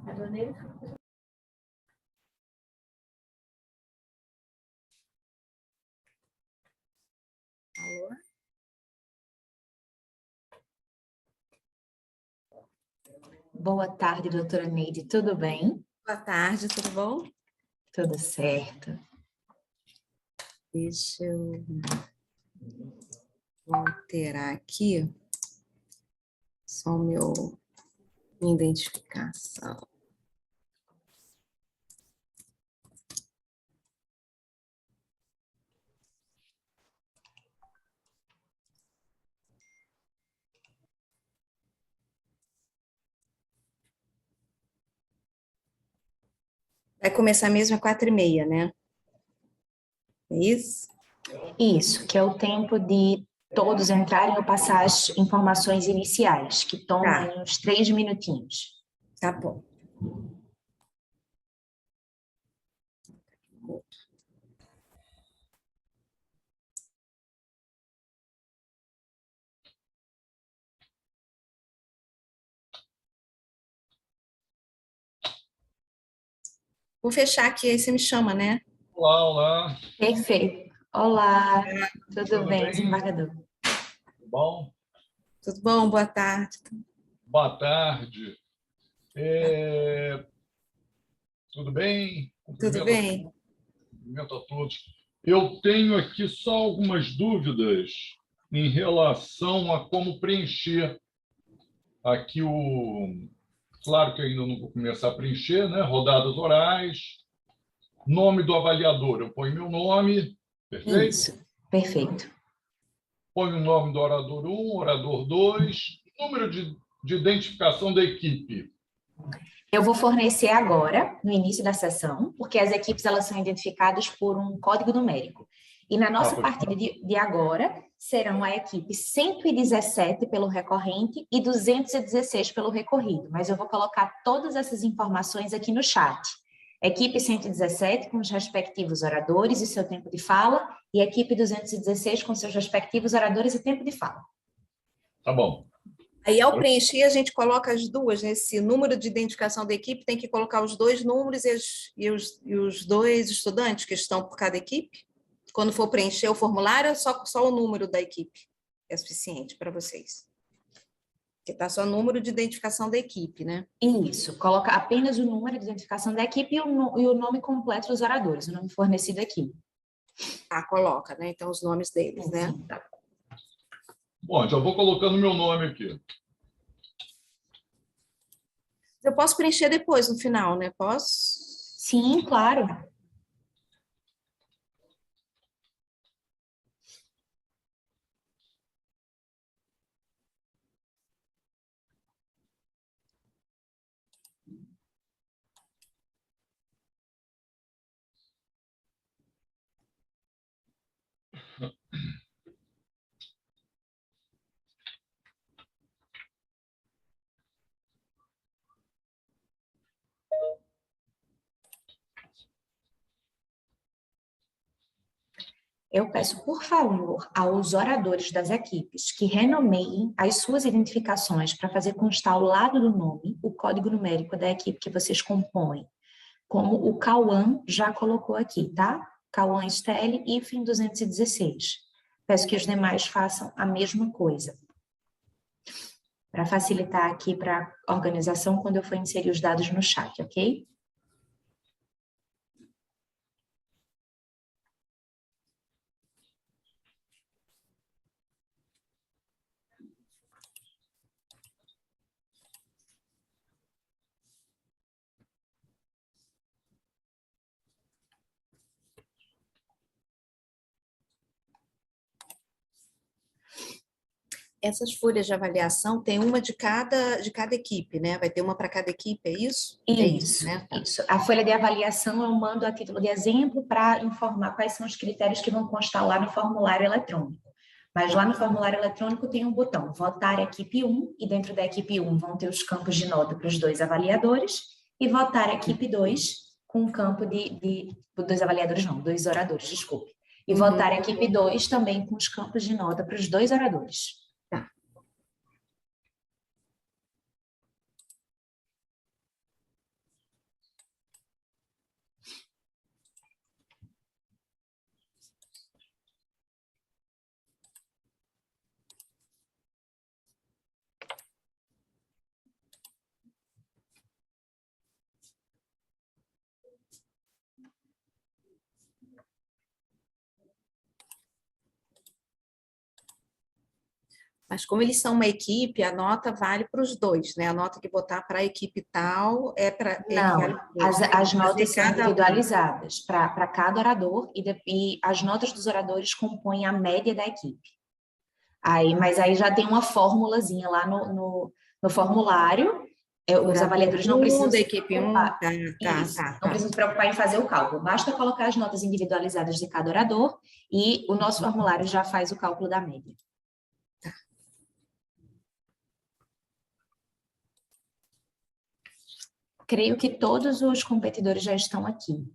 Alô? Boa tarde, doutora Neide, tudo bem? Boa tarde, tudo bom? Tudo certo. Deixa eu alterar aqui só minha identificação. Vai começar mesmo às 4h30, né? É isso? Isso, que é o tempo de todos entrarem ou passar as informações iniciais, que toma aí uns 3 minutinhos. Tá bom. Vou fechar aqui, aí você me chama, né? Olá, olá. Perfeito. Olá, tudo bem, bem? desembargador? Tudo bom? Tudo bom? Boa tarde. Boa tarde. Tudo bem? Tudo bem? Cumprimento a todos. Eu tenho aqui só algumas dúvidas em relação a como preencher aqui o... Claro que ainda não vou começar a preencher, né? Rodadas orais, nome do avaliador. Eu ponho meu nome, perfeito? Isso, perfeito. Ponho o nome do orador 1, orador 2, número de identificação da equipe. Eu vou fornecer agora, no início da sessão, porque as equipes elas são identificadas por um código numérico. E na nossa partida de agora, serão a equipe 117 pelo recorrente e 216 pelo recorrido. Mas eu vou colocar todas essas informações aqui no chat. Equipe 117 com os respectivos oradores e seu tempo de fala, e equipe 216 com seus respectivos oradores e tempo de fala. Tá bom. Aí, ao preencher, a gente coloca as duas, né? Esse número de identificação da equipe tem que colocar os dois números e os dois estudantes que estão por cada equipe. Quando for preencher o formulário, só o número da equipe é suficiente para vocês. Porque está só o número de identificação da equipe, né? Isso, coloca apenas o número de identificação da equipe e o nome completo dos oradores, o nome fornecido aqui. Ah, coloca, né? Então, os nomes deles, né? Sim, tá. Bom, já vou colocando meu nome aqui. Eu posso preencher depois, no final, né? Posso? Sim, claro. Eu peço, por favor, aos oradores das equipes que renomeiem as suas identificações para fazer constar ao lado do nome o código numérico da equipe que vocês compõem, como o Cauã já colocou aqui, tá? Cauã Stelle, hífen 216. Peço que os demais façam a mesma coisa, para facilitar aqui para a organização quando eu for inserir os dados no chat, ok? Essas folhas de avaliação tem uma de cada equipe, né? Vai ter uma para cada equipe, é isso? É Isso, né? isso. A folha de avaliação eu mando a título de exemplo para informar quais são os critérios que vão constar lá no formulário eletrônico. Mas lá no formulário eletrônico tem um botão, votar equipe 1, e dentro da equipe 1 vão ter os campos de nota para os dois avaliadores, e votar equipe 2 com o campo dois avaliadores não, dois oradores, desculpe. E votar equipe 2 também com os campos de nota para os dois oradores. Mas como eles são uma equipe, a nota vale para os dois, né? A nota que botar para a equipe tal equivale Não, para os dois. Tem as que fazer notas são cada um. individualizadas para cada orador e as notas dos oradores compõem a média da equipe. Mas aí já tem uma formulazinha lá no formulário. Os Orador avaliadores não precisam 1, da se equipe 1, preocupar. Isso, não tá. precisam se preocupar em fazer o cálculo. Basta colocar as notas individualizadas de cada orador e o nosso formulário já faz o cálculo da média. Creio que todos os competidores já estão aqui.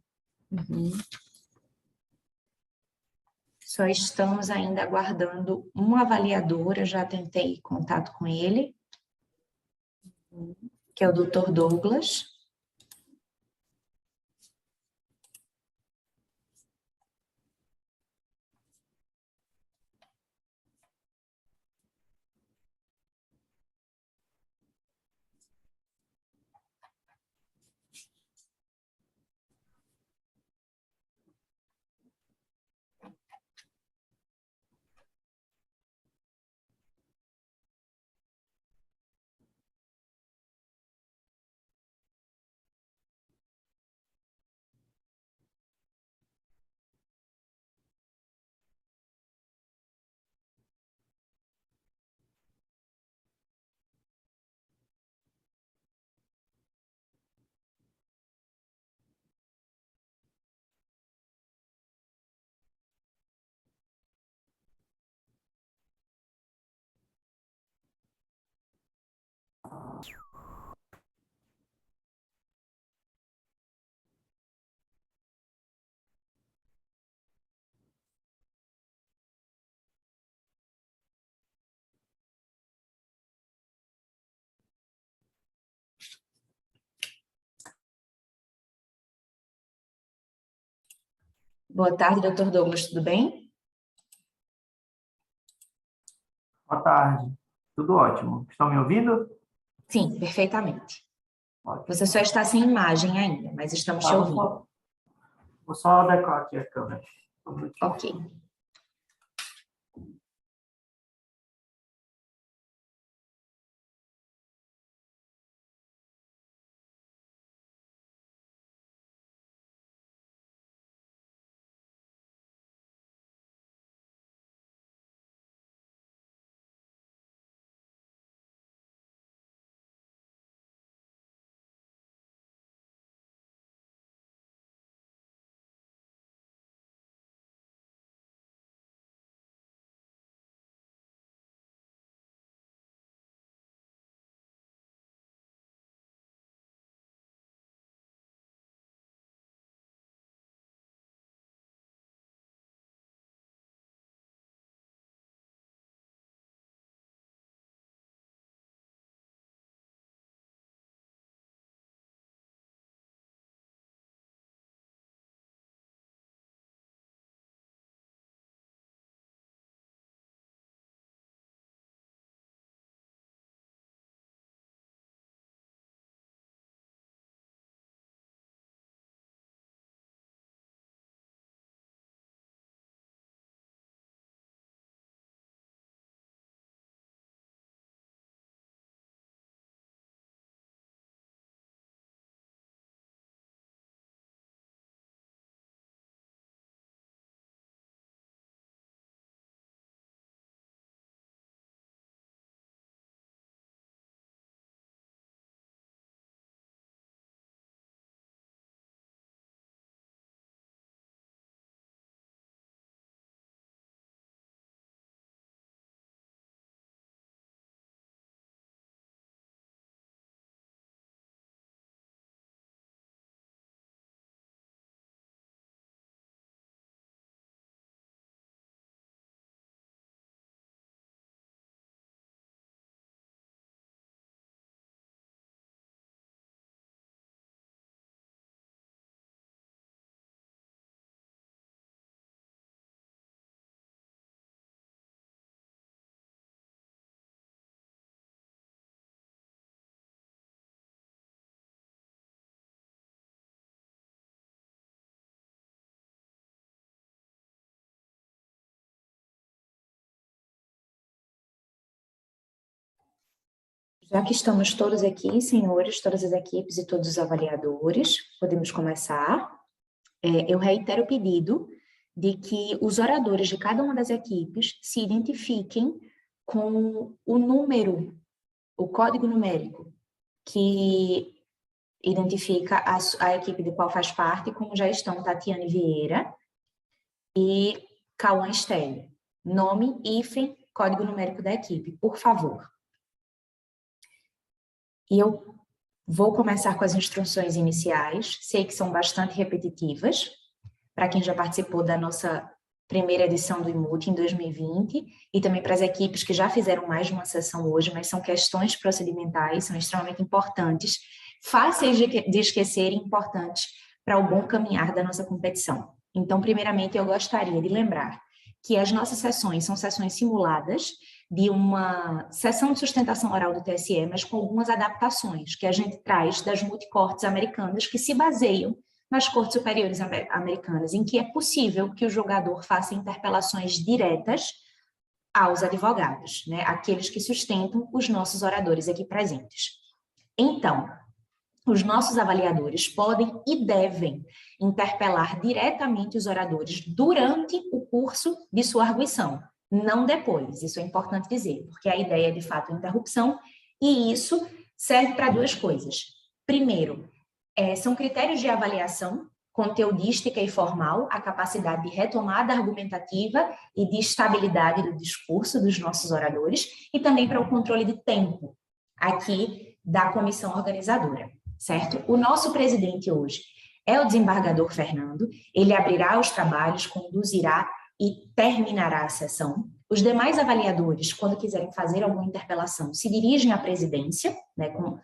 Uhum. Só estamos ainda aguardando um avaliador, eu já tentei contato com ele, que é o Dr. Douglas. Boa tarde, Dr. Douglas, tudo bem? Boa tarde. Tudo ótimo. Estão me ouvindo? Sim, perfeitamente. Ótimo. Você só está sem imagem ainda, mas estamos te Tá, ouvindo. vou só adequar aqui a câmera. Um minutinho. Ok. Já que estamos todos aqui, senhores, todas as equipes e todos os avaliadores, podemos começar. Eu reitero o pedido de que os oradores de cada uma das equipes se identifiquem com o número, o código numérico, que identifica a equipe de qual faz parte, como já estão Tatiane Vieira e Cauã Stelli. Nome, hífen, código numérico da equipe, por favor. E eu vou começar com as instruções iniciais, sei que são bastante repetitivas, para quem já participou da nossa primeira edição do IMUT em 2020, e também para as equipes que já fizeram mais de uma sessão hoje, mas são questões procedimentais, são extremamente importantes, fáceis de esquecer e importantes para o bom caminhar da nossa competição. Então, primeiramente, eu gostaria de lembrar que as nossas sessões são sessões simuladas de uma sessão de sustentação oral do TSE, mas com algumas adaptações que a gente traz das multicortes americanas que se baseiam nas cortes superiores americanas, em que é possível que o julgador faça interpelações diretas aos advogados, né, aqueles que sustentam os nossos oradores aqui presentes. Então, os nossos avaliadores podem e devem interpelar diretamente os oradores durante o curso de sua arguição, não depois. Isso é importante dizer, porque a ideia é, de fato, a interrupção, e isso serve para duas coisas. Primeiro, são critérios de avaliação conteudística e formal, a capacidade de retomada argumentativa e de estabilidade do discurso dos nossos oradores, e também para o controle de tempo aqui da comissão organizadora, certo? O nosso presidente hoje é o desembargador Fernando, ele abrirá os trabalhos, conduzirá e terminará a sessão. Os demais avaliadores, quando quiserem fazer alguma interpelação, se dirigem à presidência, né, com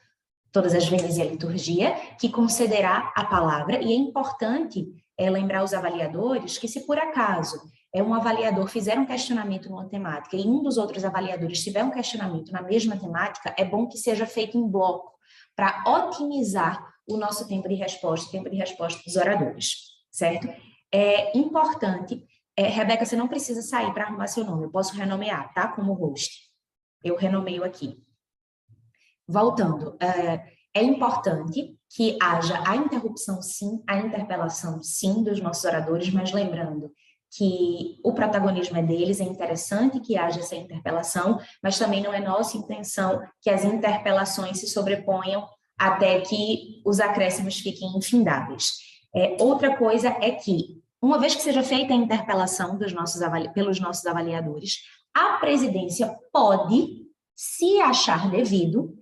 todas as vezes e a liturgia, que concederá a palavra, e é importante lembrar os avaliadores que, se por acaso um avaliador fizer um questionamento numa temática e um dos outros avaliadores tiver um questionamento na mesma temática, é bom que seja feito em bloco, para otimizar o nosso tempo de resposta dos oradores, certo? É importante, Rebeca, você não precisa sair para arrumar seu nome, eu posso renomear, tá? Como host. Eu renomeio aqui. Voltando, é importante que haja a interrupção, sim, a interpelação, sim, dos nossos oradores, mas lembrando que o protagonismo é deles, é interessante que haja essa interpelação, mas também não é nossa intenção que as interpelações se sobreponham até que os acréscimos fiquem infindáveis. Outra coisa é que, uma vez que seja feita a interpelação pelos nossos avaliadores, a presidência pode, se achar devido,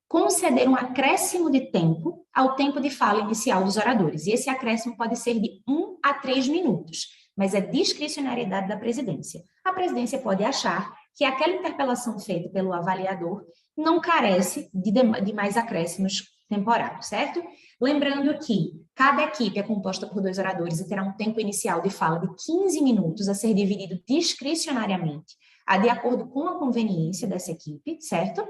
conceder um acréscimo de tempo ao tempo de fala inicial dos oradores. E esse acréscimo pode ser de 1 a 3 minutos, mas é discricionariedade da presidência. A presidência pode achar que aquela interpelação feita pelo avaliador não carece de mais acréscimos temporários, certo? Lembrando que cada equipe é composta por 2 oradores e terá um tempo inicial de fala de 15 minutos a ser dividido discricionariamente, de acordo com a conveniência dessa equipe, certo?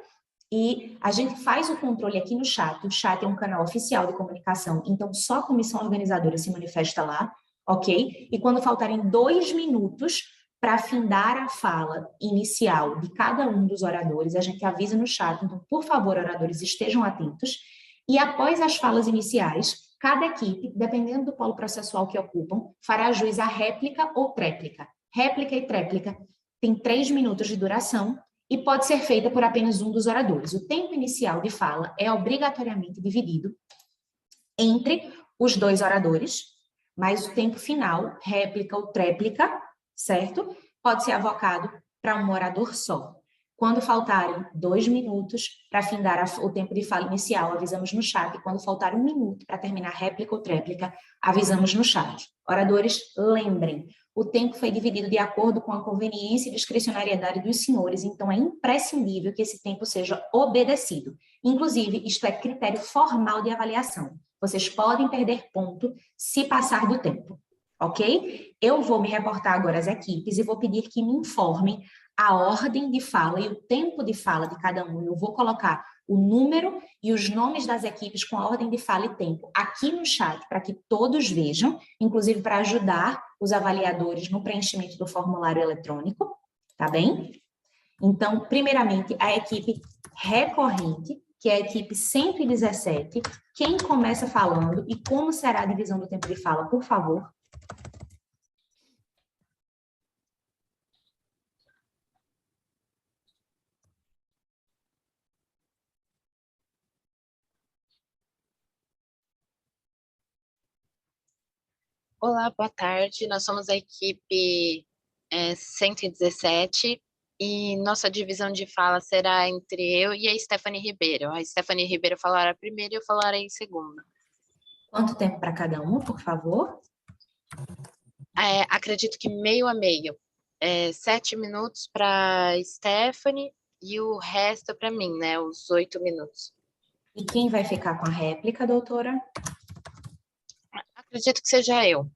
E a gente faz o controle aqui no chat. O chat é um canal oficial de comunicação, então só a comissão organizadora se manifesta lá, ok? E quando faltarem 2 minutos para findar a fala inicial de cada um dos oradores, a gente avisa no chat, então, por favor, oradores, estejam atentos. E após as falas iniciais, cada equipe, dependendo do polo processual que ocupam, fará jus à réplica ou tréplica. Réplica e tréplica tem 3 minutos de duração, e pode ser feita por apenas um dos oradores. O tempo inicial de fala é obrigatoriamente dividido entre os 2 oradores, mas o tempo final, réplica ou tréplica, certo? Pode ser avocado para um orador só. Quando faltarem 2 minutos para findar o tempo de fala inicial, avisamos no chat. E quando faltar 1 minuto para terminar réplica ou tréplica, avisamos no chat. Oradores, lembrem, o tempo foi dividido de acordo com a conveniência e discricionariedade dos senhores, então é imprescindível que esse tempo seja obedecido. Inclusive, isto é critério formal de avaliação. Vocês podem perder ponto se passar do tempo, ok? Eu vou me reportar agora às equipes e vou pedir que me informem a ordem de fala e o tempo de fala de cada um. Eu vou colocar o número e os nomes das equipes com a ordem de fala e tempo aqui no chat, para que todos vejam, inclusive para ajudar os avaliadores no preenchimento do formulário eletrônico, tá bem? Então, primeiramente, a equipe recorrente, que é a equipe 117, quem começa falando e como será a divisão do tempo de fala, por favor? Olá, boa tarde. Nós somos a equipe 117 e nossa divisão de fala será entre eu e a Stephanie Ribeiro. A Stephanie Ribeiro falará primeiro e eu falarei em segunda. Quanto tempo para cada um, por favor? Acredito que meio a meio. 7 minutos para Stephanie e o resto para mim, né? Os 8 minutos. E quem vai ficar com a réplica, doutora? Acredito que seja eu.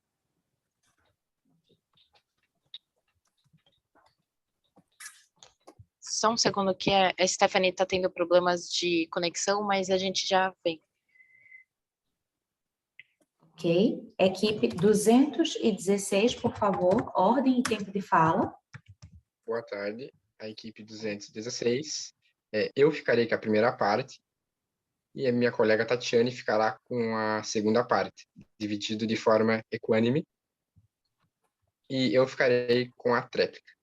Só um segundo que a Stephanie está tendo problemas de conexão, mas a gente já vem. Ok. Equipe 216, por favor, ordem e tempo de fala. Boa tarde, a equipe 216. Eu ficarei com a primeira parte e a minha colega Tatiane ficará com a segunda parte, dividido de forma equânime. E eu ficarei com a tréplica.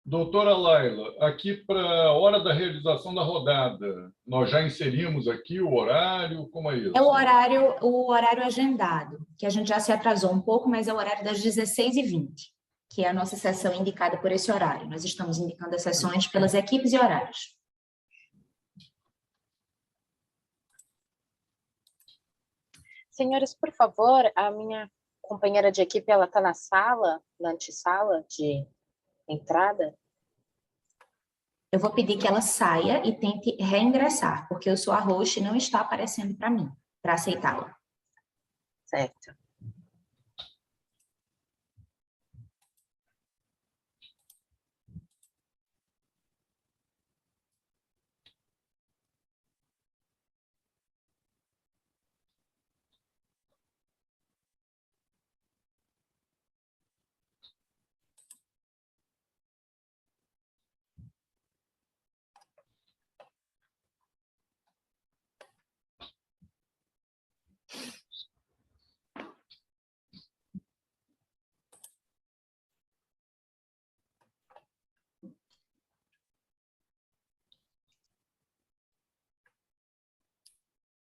Doutora Laila, aqui para a hora da realização da rodada, nós já inserimos aqui o horário, como é isso? É o horário agendado, que a gente já se atrasou um pouco, mas é o horário das 16h20, que é a nossa sessão indicada por esse horário. Nós estamos indicando as sessões pelas equipes e horários. Senhores, por favor, a minha companheira de equipe, ela está na sala, na antessala de entrada. Eu vou pedir que ela saia e tente reingressar, porque eu sou a host e não está aparecendo para mim, para aceitá-la. Certo.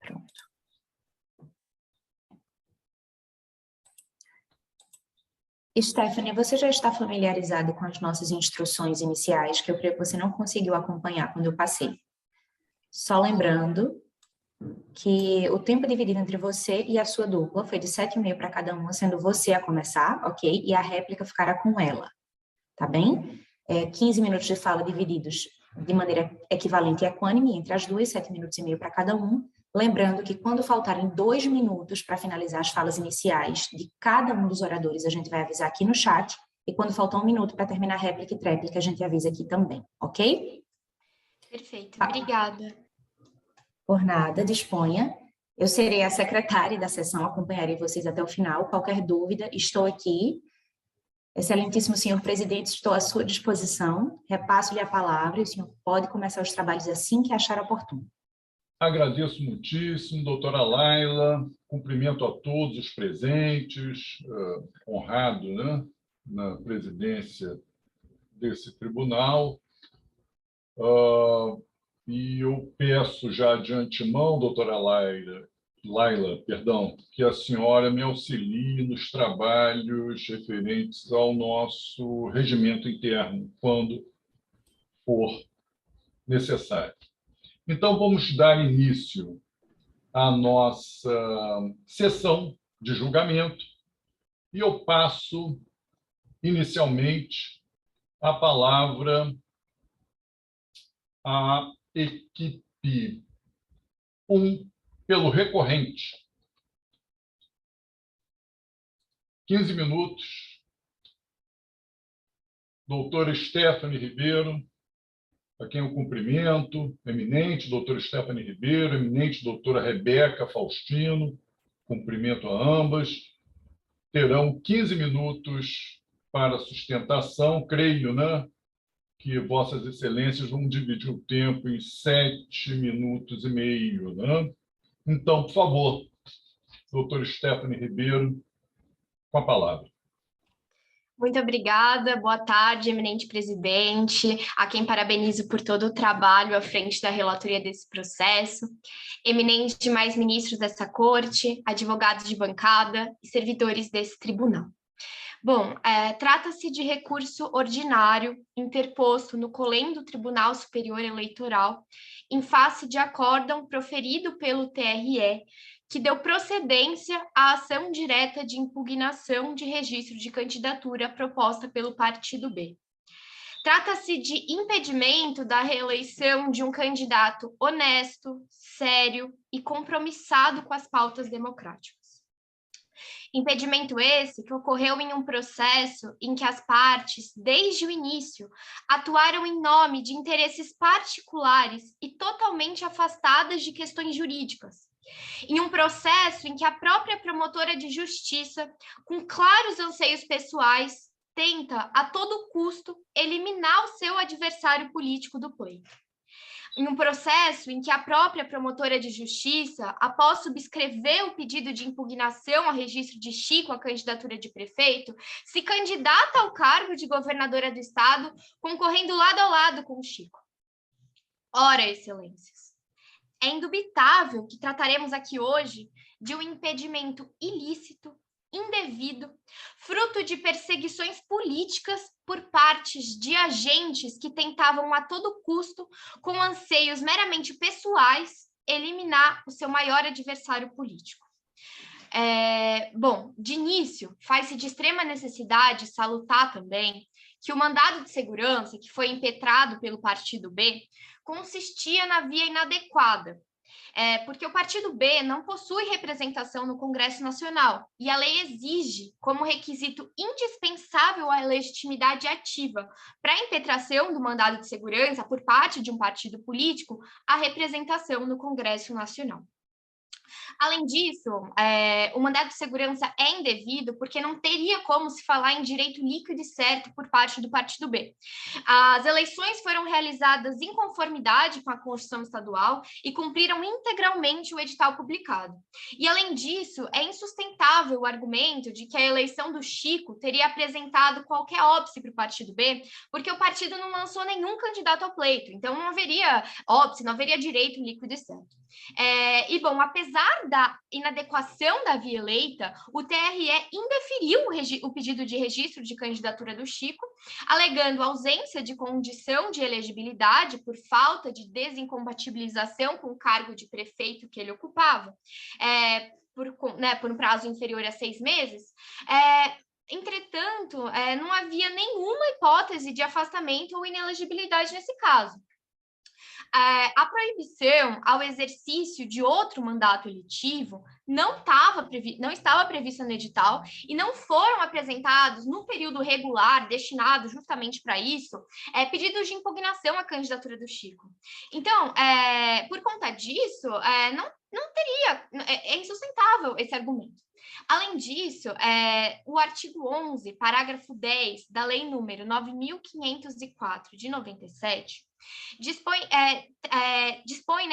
Pronto. Stephanie, você já está familiarizado com as nossas instruções iniciais, que eu creio que você não conseguiu acompanhar quando eu passei. Só lembrando que o tempo dividido entre você e a sua dupla foi de 7,5 para cada uma, sendo você a começar, ok? E a réplica ficará com ela, tá bem? 15 minutos de fala divididos de maneira equivalente e equânime entre as duas, 7,5 minutos para cada um. Lembrando que quando faltarem 2 minutos para finalizar as falas iniciais de cada um dos oradores, a gente vai avisar aqui no chat, e quando faltar 1 minuto para terminar a réplica e tréplica, a gente avisa aqui também, ok? Perfeito, obrigada. Por nada, disponha. Eu serei a secretária da sessão, acompanharei vocês até o final. Qualquer dúvida, estou aqui. Excelentíssimo senhor presidente, estou à sua disposição. Repasso-lhe a palavra e o senhor pode começar os trabalhos assim que achar oportuno. Agradeço muitíssimo, doutora Laila. Cumprimento a todos os presentes, honrado, né, na presidência desse tribunal. E eu peço já de antemão, doutora Laila, Laila, perdão, que a senhora me auxilie nos trabalhos referentes ao nosso regimento interno, quando for necessário. Então, vamos dar início à nossa sessão de julgamento e eu passo, inicialmente, a palavra à equipe 1, pelo recorrente. 15 minutos. Doutora Stephanie Ribeiro, a quem eu cumprimento, eminente doutora Stephanie Ribeiro, eminente doutora Rebeca Faustino, cumprimento a ambas. Terão 15 minutos para sustentação, creio, né, que Vossas Excelências vão dividir o tempo em 7 minutos e meio, né? Então, por favor, doutora Stephanie Ribeiro, com a palavra. Muito obrigada, boa tarde, eminente presidente, a quem parabenizo por todo o trabalho à frente da relatoria desse processo, eminentes demais ministros dessa corte, advogados de bancada e servidores desse tribunal. Bom, trata-se de recurso ordinário interposto no Colém do Tribunal Superior Eleitoral em face de acórdão proferido pelo TRE, que deu procedência à ação direta de impugnação de registro de candidatura proposta pelo Partido B. Trata-se de impedimento da reeleição de um candidato honesto, sério e compromissado com as pautas democráticas. Impedimento esse que ocorreu em um processo em que as partes, desde o início, atuaram em nome de interesses particulares e totalmente afastadas de questões jurídicas. Em um processo em que a própria promotora de justiça, com claros anseios pessoais, tenta, a todo custo, eliminar o seu adversário político do pleito. Em um processo em que a própria promotora de justiça, após subscrever o pedido de impugnação ao registro de Chico à candidatura de prefeito, se candidata ao cargo de governadora do estado, concorrendo lado a lado com o Chico. Ora, excelências, é indubitável que trataremos aqui hoje de um impedimento ilícito, indevido, fruto de perseguições políticas por partes de agentes que tentavam a todo custo, com anseios meramente pessoais, eliminar o seu maior adversário político. Bom, de início, faz-se de extrema necessidade salutar também que o mandado de segurança, que foi impetrado pelo Partido B, consistia na via inadequada, porque o Partido B não possui representação no Congresso Nacional e a lei exige, como requisito indispensável à legitimidade ativa para a impetração do mandado de segurança por parte de um partido político, a representação no Congresso Nacional. Além disso, o mandado de segurança é indevido porque não teria como se falar em direito líquido e certo por parte do Partido B. As eleições foram realizadas em conformidade com a Constituição Estadual e cumpriram integralmente o edital publicado. E, além disso, é insustentável o argumento de que a eleição do Chico teria apresentado qualquer óbice para o Partido B, porque o partido não lançou nenhum candidato ao pleito, então não haveria óbice, não haveria direito líquido e certo. Bom, apesar da inadequação da via eleita, o TRE indeferiu o pedido de registro de candidatura do Chico, alegando ausência de condição de elegibilidade por falta de desincompatibilização com o cargo de prefeito que ele ocupava, por um prazo inferior a 6 meses. Entretanto, não havia nenhuma hipótese de afastamento ou inelegibilidade nesse caso. A proibição ao exercício de outro mandato eletivo não estava prevista no edital e não foram apresentados no período regular destinado justamente para isso pedidos de impugnação à candidatura do Chico. Então, por conta disso, não teria, é insustentável esse argumento. Além disso, o artigo 11, parágrafo 10 da Lei número 9.504 de 97, dispõe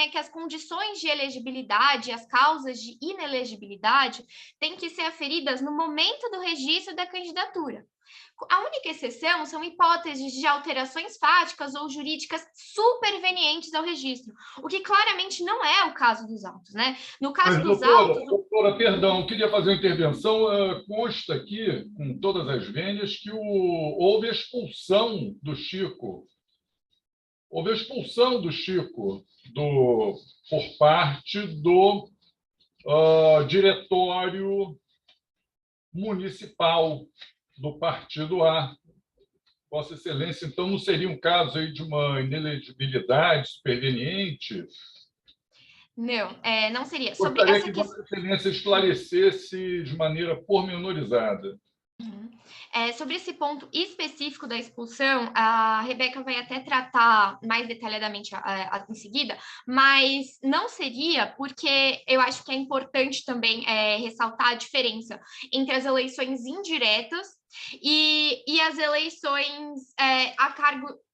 que as condições de elegibilidade e as causas de inelegibilidade têm que ser aferidas no momento do registro da candidatura. A única exceção são hipóteses de alterações fáticas ou jurídicas supervenientes ao registro, o que claramente não é o caso dos autos, né? No caso Mas, dos doutora, autos... doutora, perdão, queria fazer uma intervenção. Consta aqui, com todas as vênias, que houve expulsão do Chico. Houve expulsão do Chico por parte do diretório municipal do Partido A. Vossa Excelência, então, não seria um caso aí de uma inelegibilidade superveniente? Não, não seria. Sobre Gostaria essa que questão... Vossa Excelência esclarecesse de maneira pormenorizada. Sobre esse ponto específico da expulsão, a Rebeca vai até tratar mais detalhadamente em seguida, mas não seria, porque eu acho que é importante também ressaltar a diferença entre as eleições indiretas e as eleições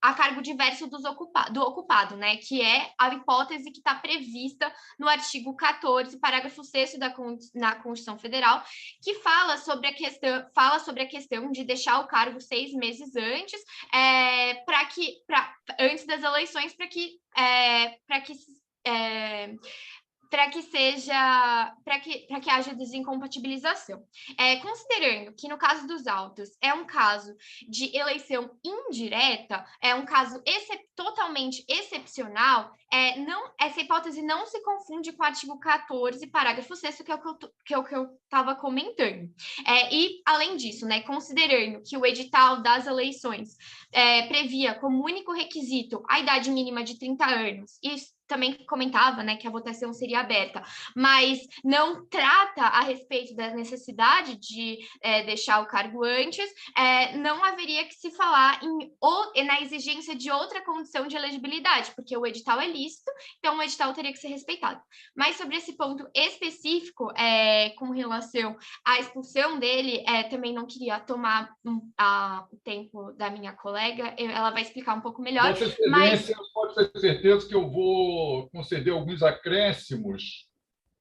a cargo diverso do ocupado, né? Que é a hipótese que está prevista no artigo 14, parágrafo 6º na Constituição Federal, que fala sobre a questão de deixar o cargo 6 meses antes, antes das eleições, para que haja desincompatibilização. Considerando que no caso dos autos é um caso de eleição indireta, é um caso totalmente excepcional, essa hipótese não se confunde com o artigo 14, parágrafo 6º, que é o que eu estava comentando. E, além disso, né, considerando que o edital das eleições previa como único requisito a idade mínima de 30 anos, e também comentava, né, que a votação seria aberta, mas não trata a respeito da necessidade de deixar o cargo antes, não haveria que se falar na exigência de outra condição de elegibilidade, porque o edital é lícito, então o edital teria que ser respeitado. Mas sobre esse ponto específico, com relação à expulsão dele, também não queria tomar o tempo da minha colega, ela vai explicar um pouco melhor. Vossa Excelência, pode ter certeza que eu vou conceder alguns acréscimos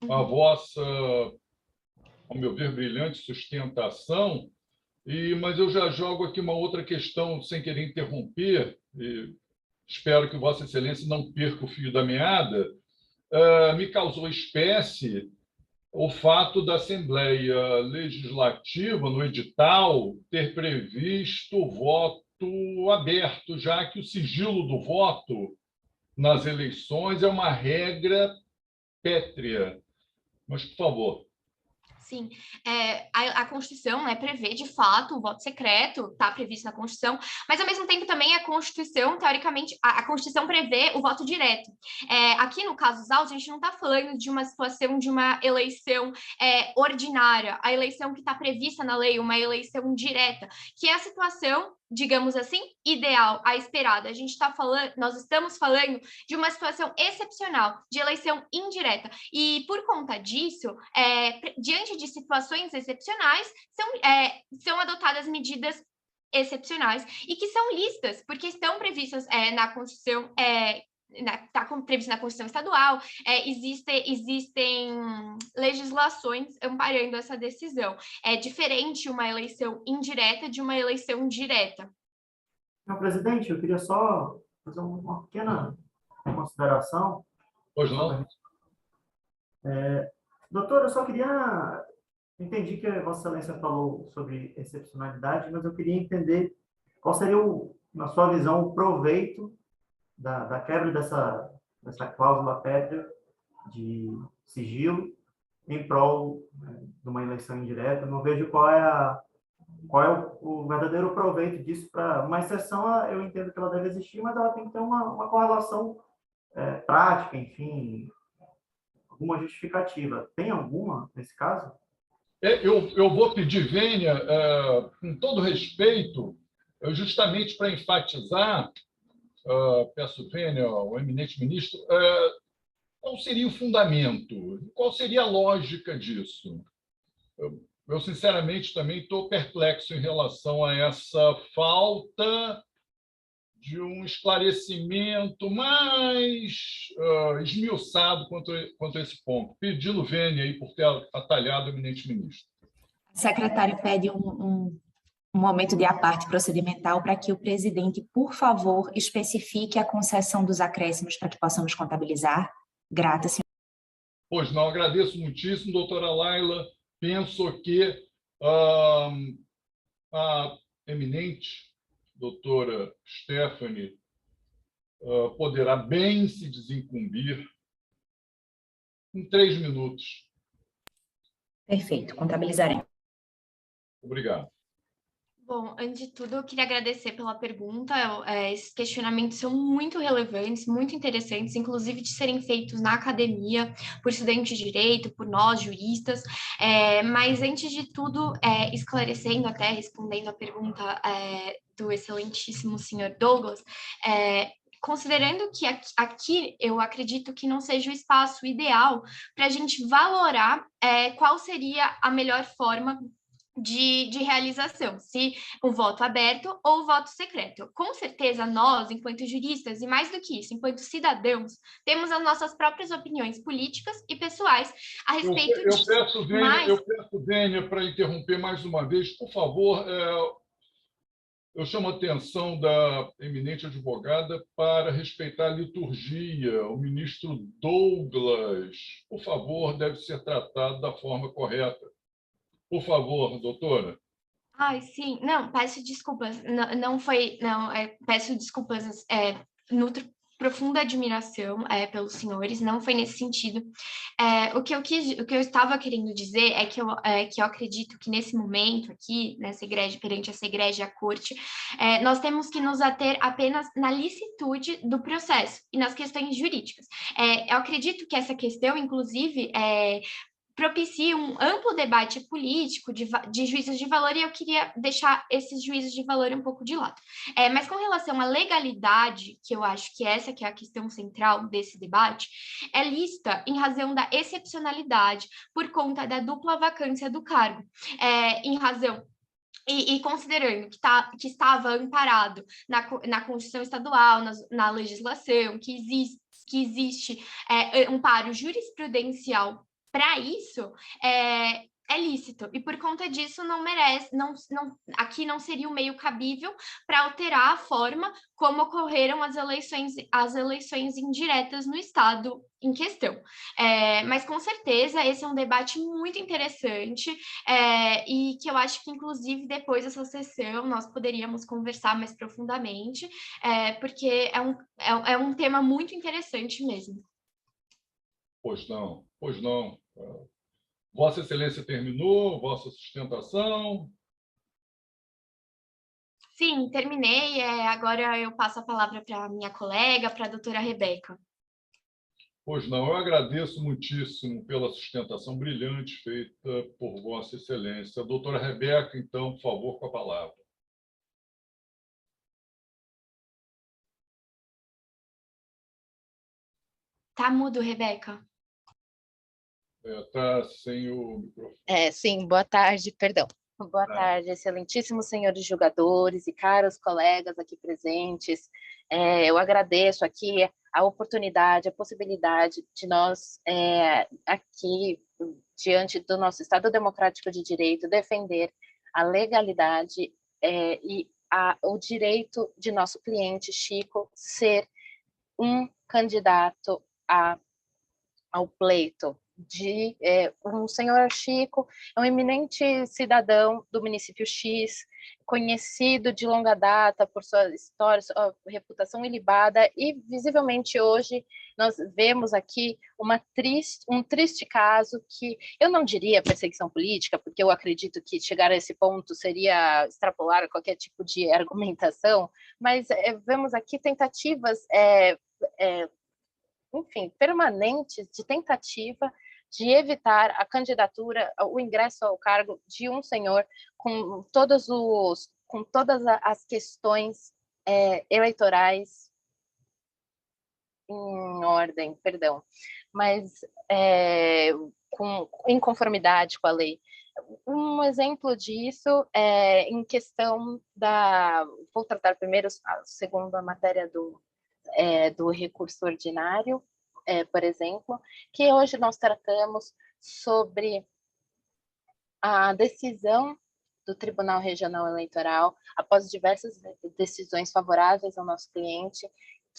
à vossa, ao meu ver, brilhante sustentação, mas eu já jogo aqui uma outra questão sem querer interromper, e espero que Vossa Excelência não perca o fio da meada. Me causou espécie o fato da Assembleia Legislativa, no edital, ter previsto voto aberto, já que o sigilo do voto nas eleições é uma regra pétrea. Mas, por favor. Sim, a Constituição, né, prevê, de fato, o voto secreto, está previsto na Constituição, mas, ao mesmo tempo, também a Constituição, teoricamente, a Constituição prevê o voto direto. Aqui, no caso dos autos, a gente não está falando de uma situação de uma eleição ordinária, a eleição que está prevista na lei, uma eleição direta, que é a situação, digamos assim, ideal, a esperada. Nós estamos falando de uma situação excepcional, de eleição indireta. E, por conta disso, diante de situações excepcionais, são adotadas medidas excepcionais e que são listas, porque estão previstas na Constituição, está previsto na Constituição Estadual, existem legislações amparando essa decisão. É diferente uma eleição indireta de uma eleição direta. Senhor presidente, eu queria só fazer uma pequena consideração. Pois não? Doutor, eu só queria... Entendi que Vossa Excelência falou sobre excepcionalidade, mas eu queria entender qual seria, na sua visão, o proveito da quebra dessa cláusula pétrea de sigilo em prol de uma eleição indireta. Eu não vejo qual é o verdadeiro proveito disso. Para uma exceção, eu entendo que ela deve existir, mas ela tem que ter uma correlação prática, enfim, alguma justificativa. Tem alguma nesse caso? Eu vou pedir vênia, com todo respeito, justamente para enfatizar, peço vênia ao eminente ministro, qual seria o fundamento? Qual seria a lógica disso? Eu sinceramente, também estou perplexo em relação a essa falta de um esclarecimento mais esmiuçado quanto a esse ponto. Pedi-lo vênia aí por ter atalhado o eminente ministro. O secretário pede Um momento de aparte procedimental para que o presidente, por favor, especifique a concessão dos acréscimos para que possamos contabilizar. Grata, senhora. Pois não, agradeço muitíssimo, doutora Laila. Penso que a eminente doutora Stephanie poderá bem se desincumbir em 3 minutos. Perfeito, contabilizaremos. Obrigado. Bom, antes de tudo, eu queria agradecer pela pergunta. Esses questionamentos são muito relevantes, muito interessantes, inclusive de serem feitos na academia, por estudantes de direito, por nós, juristas. Mas, antes de tudo, esclarecendo, até respondendo a pergunta do excelentíssimo senhor Douglas, considerando que aqui eu acredito que não seja o espaço ideal para a gente valorar qual seria a melhor forma de realização, se o voto aberto ou o voto secreto. Com certeza, nós, enquanto juristas, e mais do que isso, enquanto cidadãos, temos as nossas próprias opiniões políticas e pessoais a respeito disso. Eu peço, Vênia, para interromper mais uma vez, por favor, eu chamo a atenção da eminente advogada para respeitar a liturgia. O ministro Douglas, por favor, deve ser tratado da forma correta. Por favor, doutora. Ai, sim. Não, peço desculpas. Não foi... Não, peço desculpas. Nutro profunda admiração pelos senhores. Não foi nesse sentido. O que eu estava querendo dizer é que eu acredito que nesse momento aqui, nessa igreja, perante essa igreja e a corte, nós temos que nos ater apenas na licitude do processo e nas questões jurídicas. Eu acredito que essa questão, inclusive, propicia um amplo debate político de juízos de valor, e eu queria deixar esses juízos de valor um pouco de lado. Mas com relação à legalidade, que eu acho que essa que é a questão central desse debate, é lista em razão da excepcionalidade por conta da dupla vacância do cargo, em razão e considerando que estava amparado na Constituição Estadual, na legislação, que existe amparo jurisprudencial para isso, é lícito. E por conta disso, não merece, aqui não seria o meio cabível para alterar a forma como ocorreram as eleições indiretas no Estado em questão. Mas, com certeza, esse é um debate muito interessante e que eu acho que, inclusive, depois dessa sessão, nós poderíamos conversar mais profundamente, porque é um tema muito interessante mesmo. Pois não, pois não. Vossa Excelência terminou, vossa sustentação? Sim, terminei. Agora eu passo a palavra para a minha colega, para a doutora Rebeca. Pois não, eu agradeço muitíssimo pela sustentação brilhante feita por Vossa Excelência. Doutora Rebeca, então, por favor, com a palavra. Tá mudo, Rebeca. Está sem o microfone. Sim, boa tarde, perdão. Boa tarde, excelentíssimos senhores julgadores e caros colegas aqui presentes. Eu agradeço aqui a oportunidade, a possibilidade de nós, aqui, diante do nosso Estado Democrático de Direito, defender a legalidade e o direito de nosso cliente, Chico, ser um candidato ao pleito de um senhor Chico, é um eminente cidadão do município X, conhecido de longa data por sua história, sua reputação ilibada, e visivelmente hoje nós vemos aqui um triste caso que eu não diria perseguição política, porque eu acredito que chegar a esse ponto seria extrapolar qualquer tipo de argumentação, mas vemos aqui tentativas enfim, permanentes de tentativa de evitar a candidatura, o ingresso ao cargo de um senhor com todas as questões eleitorais em ordem, perdão, mas em conformidade com a lei. Um exemplo disso é em questão vou tratar primeiro a segunda matéria do recurso ordinário, por exemplo, que hoje nós tratamos sobre a decisão do Tribunal Regional Eleitoral, após diversas decisões favoráveis ao nosso cliente,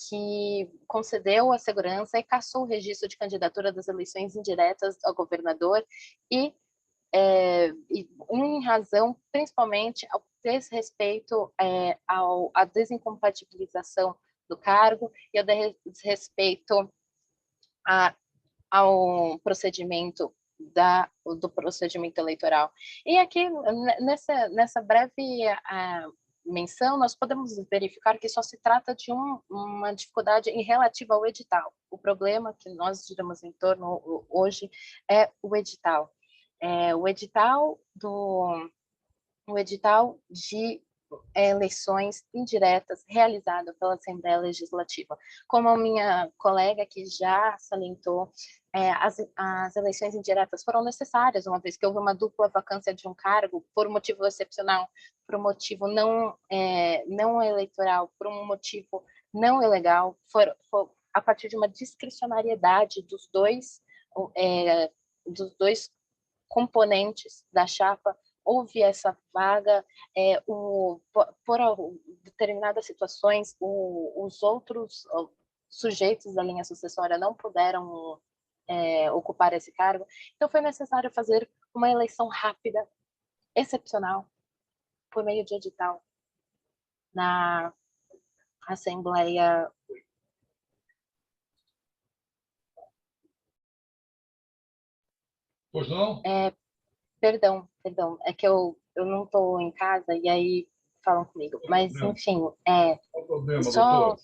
que concedeu a segurança e cassou o registro de candidatura das eleições indiretas ao governador e em razão, principalmente, ao desrespeito à desincompatibilização do cargo e ao desrespeito ao procedimento do procedimento eleitoral. E aqui, nessa breve menção, nós podemos verificar que só se trata de uma dificuldade em relativa ao edital. O problema que nós giramos em torno hoje é o edital. O edital de eleições indiretas realizado pela Assembleia Legislativa. Como a minha colega que já salientou, as eleições indiretas foram necessárias, uma vez que houve uma dupla vacância de um cargo por um motivo excepcional, por um motivo não eleitoral, por um motivo não ilegal, a partir de uma discricionariedade dos dois componentes da chapa. Houve essa vaga, por determinadas situações, os outros sujeitos da linha sucessória não puderam ocupar esse cargo. Então, foi necessário fazer uma eleição rápida, excepcional, por meio de edital, na Assembleia. Pois não? Perdão, é que eu não estou em casa e aí falam comigo. Mas, enfim, Não tem problema, só... doutor.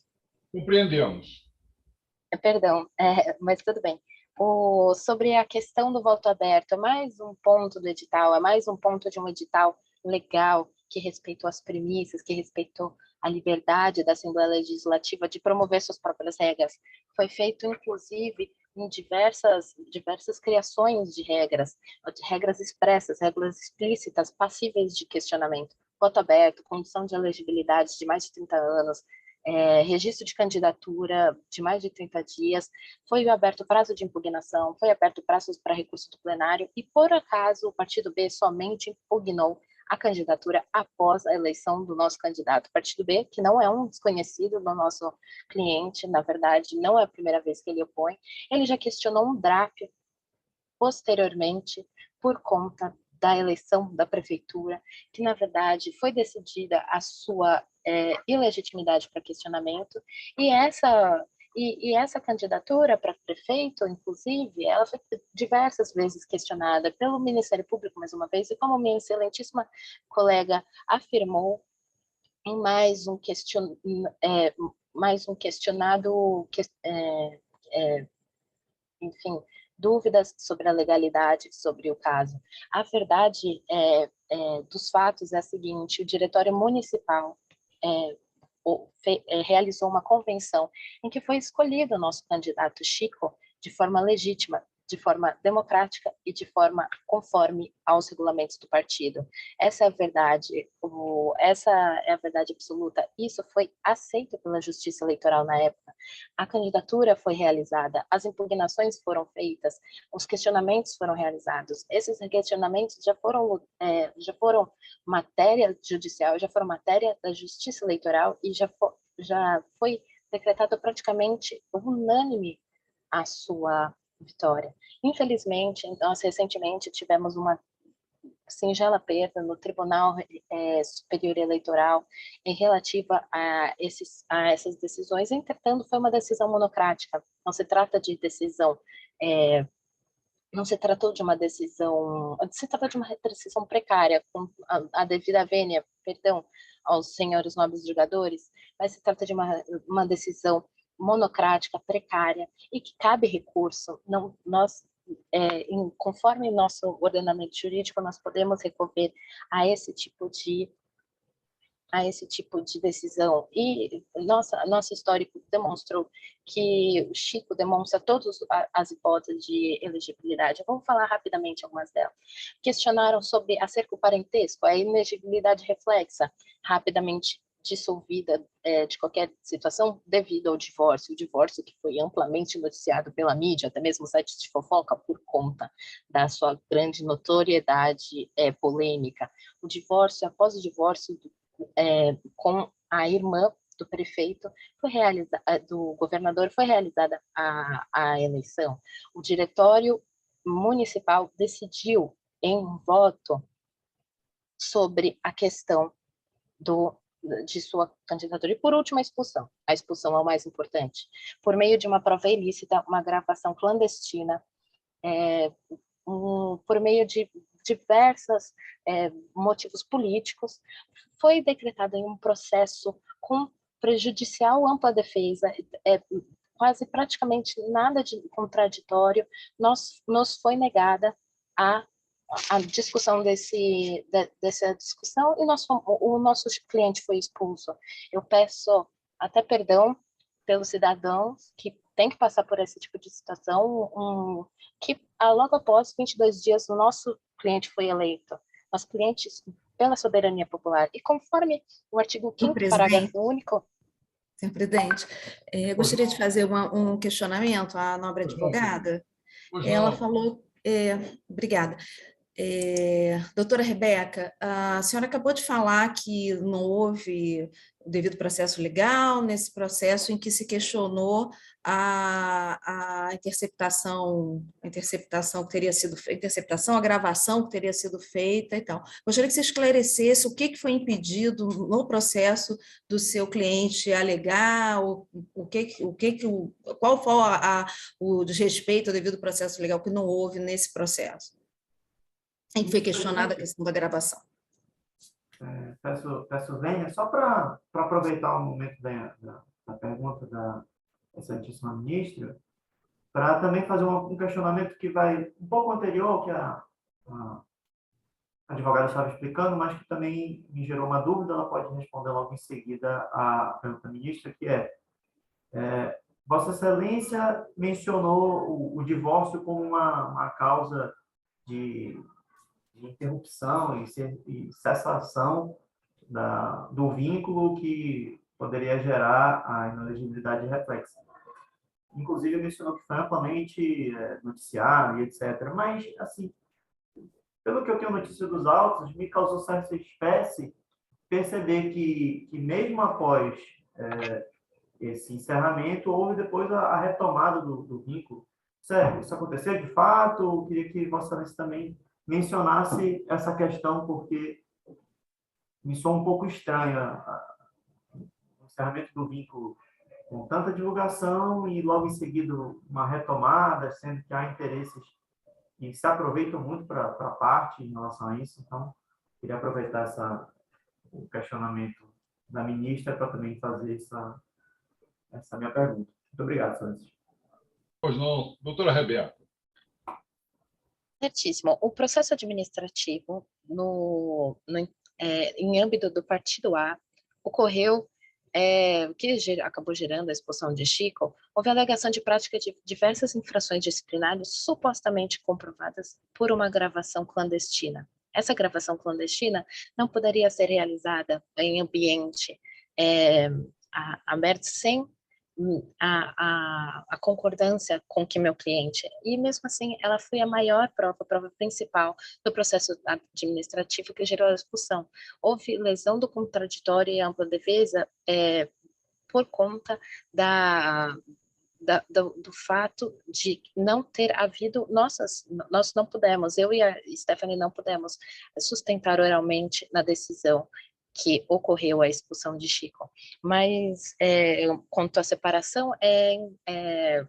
Compreendemos. Perdão, mas tudo bem. Sobre a questão do voto aberto, é mais um ponto do edital, é mais um ponto de um edital legal que respeitou as premissas, que respeitou a liberdade da Assembleia Legislativa de promover suas próprias regras. Foi feito, inclusive, em diversas criações de regras expressas, regras explícitas, passíveis de questionamento. Voto aberto, condição de elegibilidade de mais de 30 anos, registro de candidatura de mais de 30 dias, foi aberto prazo de impugnação, foi aberto prazos para recurso do plenário e, por acaso, o Partido B somente impugnou a candidatura após a eleição do nosso candidato. O Partido B, que não é um desconhecido do nosso cliente, na verdade, não é a primeira vez que ele opõe, ele já questionou um DRAP posteriormente por conta da eleição da prefeitura, que, na verdade, foi decidida a sua ilegitimidade para questionamento, e essa candidatura para prefeito, inclusive, ela foi diversas vezes questionada pelo Ministério Público, mais uma vez, e como minha excelentíssima colega afirmou, em mais um questionado, enfim, dúvidas sobre a legalidade, sobre o caso. A verdade dos fatos é a seguinte: o Diretório Municipal realizou uma convenção em que foi escolhido o nosso candidato Chico de forma legítima, de forma democrática e de forma conforme aos regulamentos do partido. Essa é a verdade, essa é a verdade absoluta. Isso foi aceito pela Justiça Eleitoral na época. A candidatura foi realizada, as impugnações foram feitas, os questionamentos foram realizados. Esses questionamentos já foram matéria judicial, já foram matéria da Justiça Eleitoral e já foi decretado praticamente unânime a sua vitória. Infelizmente, nós recentemente tivemos uma singela perda no Tribunal Superior Eleitoral em relativa a essas decisões. Entretanto, foi uma decisão monocrática. Não se trata de decisão não se tratou de uma decisão, se trata de uma decisão precária, com a devida vênia, perdão, aos senhores nobres julgadores, mas se trata de uma decisão monocrática, precária, e que cabe recurso. Conforme nosso ordenamento jurídico, nós podemos recorrer a esse tipo de decisão. E nosso histórico demonstrou que o Chico demonstra todas as hipóteses de elegibilidade. Eu vou falar rapidamente algumas delas. Questionaram sobre acerca do parentesco, a inegibilidade reflexa. Rapidamente dissolvida de qualquer situação devido ao divórcio. O divórcio que foi amplamente noticiado pela mídia, até mesmo sites de fofoca, por conta da sua grande notoriedade polêmica. O divórcio, após o divórcio com a irmã do prefeito, do governador, foi realizada a eleição. O diretório municipal decidiu em voto sobre a questão de sua candidatura. E, por último, a expulsão. A expulsão é o mais importante. Por meio de uma prova ilícita, uma gravação clandestina, por meio de diversos motivos políticos, foi decretado em um processo com prejudicial ampla defesa, quase praticamente nada de contraditório, nos foi negada a discussão dessa discussão, e o nosso cliente foi expulso. Eu peço até perdão pelos cidadãos que têm que passar por esse tipo de situação, que logo após 22 dias o nosso cliente foi eleito. Nosso cliente pela soberania popular. E conforme o artigo 5º, parágrafo único... Senhor presidente, gostaria de fazer um questionamento à nobre advogada. Ela falou... obrigada. Doutora Rebeca, a senhora acabou de falar que não houve o devido processo legal nesse processo em que se questionou a interceptação que teria sido a gravação que teria sido feita e tal. Gostaria que você esclarecesse o que foi impedido no processo do seu cliente alegar, qual foi o desrespeito ao devido processo legal que não houve nesse processo, em que foi questionada a questão da gravação. Peço vênia, só para aproveitar o momento da pergunta da excelentíssima ministra, para também fazer um questionamento que vai um pouco anterior ao que a advogada estava explicando, mas que também me gerou uma dúvida. Ela pode responder logo em seguida à pergunta da ministra, que Vossa Excelência mencionou o divórcio como uma causa de interrupção e cessação do vínculo que poderia gerar a inelegibilidade reflexa. Inclusive, mencionou que foi amplamente noticiado e etc. Mas, assim, pelo que eu tenho notícia dos autos, me causou certa espécie perceber que mesmo após esse encerramento, houve depois a retomada do vínculo. Sério, isso aconteceu de fato? Eu queria que Vossa Excelência também mencionasse essa questão, porque me soa um pouco estranho o encerramento do vínculo com tanta divulgação e logo em seguida uma retomada, sendo que há interesses que se aproveitam muito para a parte em relação a isso. Então, queria aproveitar o questionamento da ministra para também fazer essa minha pergunta. Muito obrigado, Excelência. Pois não, doutora Rebeca. Certíssimo. O processo administrativo em âmbito do partido A ocorreu, que acabou gerando a expulsão de Chico. Houve alegação de prática de diversas infrações disciplinares supostamente comprovadas por uma gravação clandestina. Essa gravação clandestina não poderia ser realizada em ambiente aberto sem a concordância com que meu cliente, e mesmo assim ela foi a maior prova, a prova principal do processo administrativo que gerou a expulsão. Houve lesão do contraditório e ampla defesa por conta do fato de não ter havido, nós não pudemos, eu e a Stephanie não pudemos sustentar oralmente na decisão que ocorreu a expulsão de Chico. Mas, quanto à separação,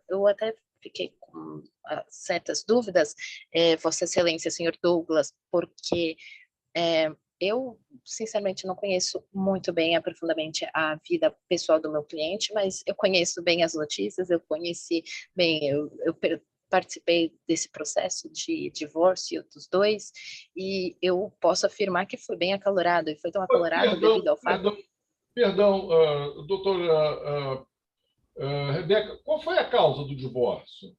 eu até fiquei com certas dúvidas, Vossa Excelência, senhor Douglas, porque eu, sinceramente, não conheço muito bem, aprofundadamente, a vida pessoal do meu cliente, mas eu conheço bem as notícias, eu conheci bem, eu participei desse processo de divórcio dos dois, e eu posso afirmar que foi bem acalorado, e foi tão acalorado devido ao fato... Perdão, doutora Rebeca, qual foi a causa do divórcio?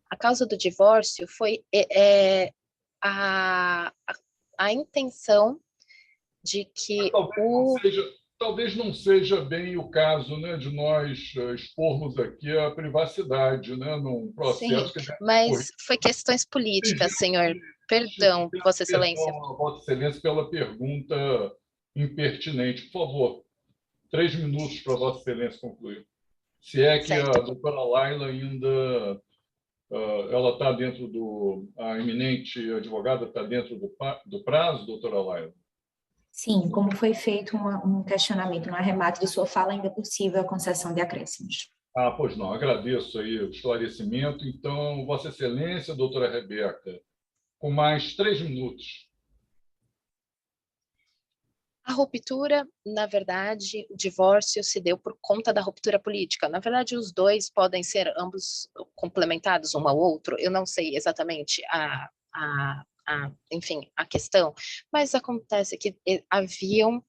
A causa do divórcio foi a intenção de que talvez não seja bem o caso, né, de nós expormos aqui a privacidade, né, num Sim, processo que deve ocorrer. mas foi questões políticas, senhor. Perdão, Vossa Excelência. Perdão a Vossa Excelência pela pergunta impertinente. Por favor, 3 minutos para Vossa Excelência concluir. Se é que a Certo. doutora Laila ainda ela está dentro a eminente advogada está dentro do prazo, doutora Laila? Sim, como foi feito um questionamento no arremate de sua fala, ainda é possível a concessão de acréscimos. Pois não, agradeço aí o esclarecimento. Então, Vossa Excelência, doutora Rebeca, com mais 3 minutos. A ruptura, na verdade, o divórcio se deu por conta da ruptura política. Na verdade, os dois podem ser ambos complementados um ao outro. Eu não sei exatamente enfim, a questão, mas acontece que haviam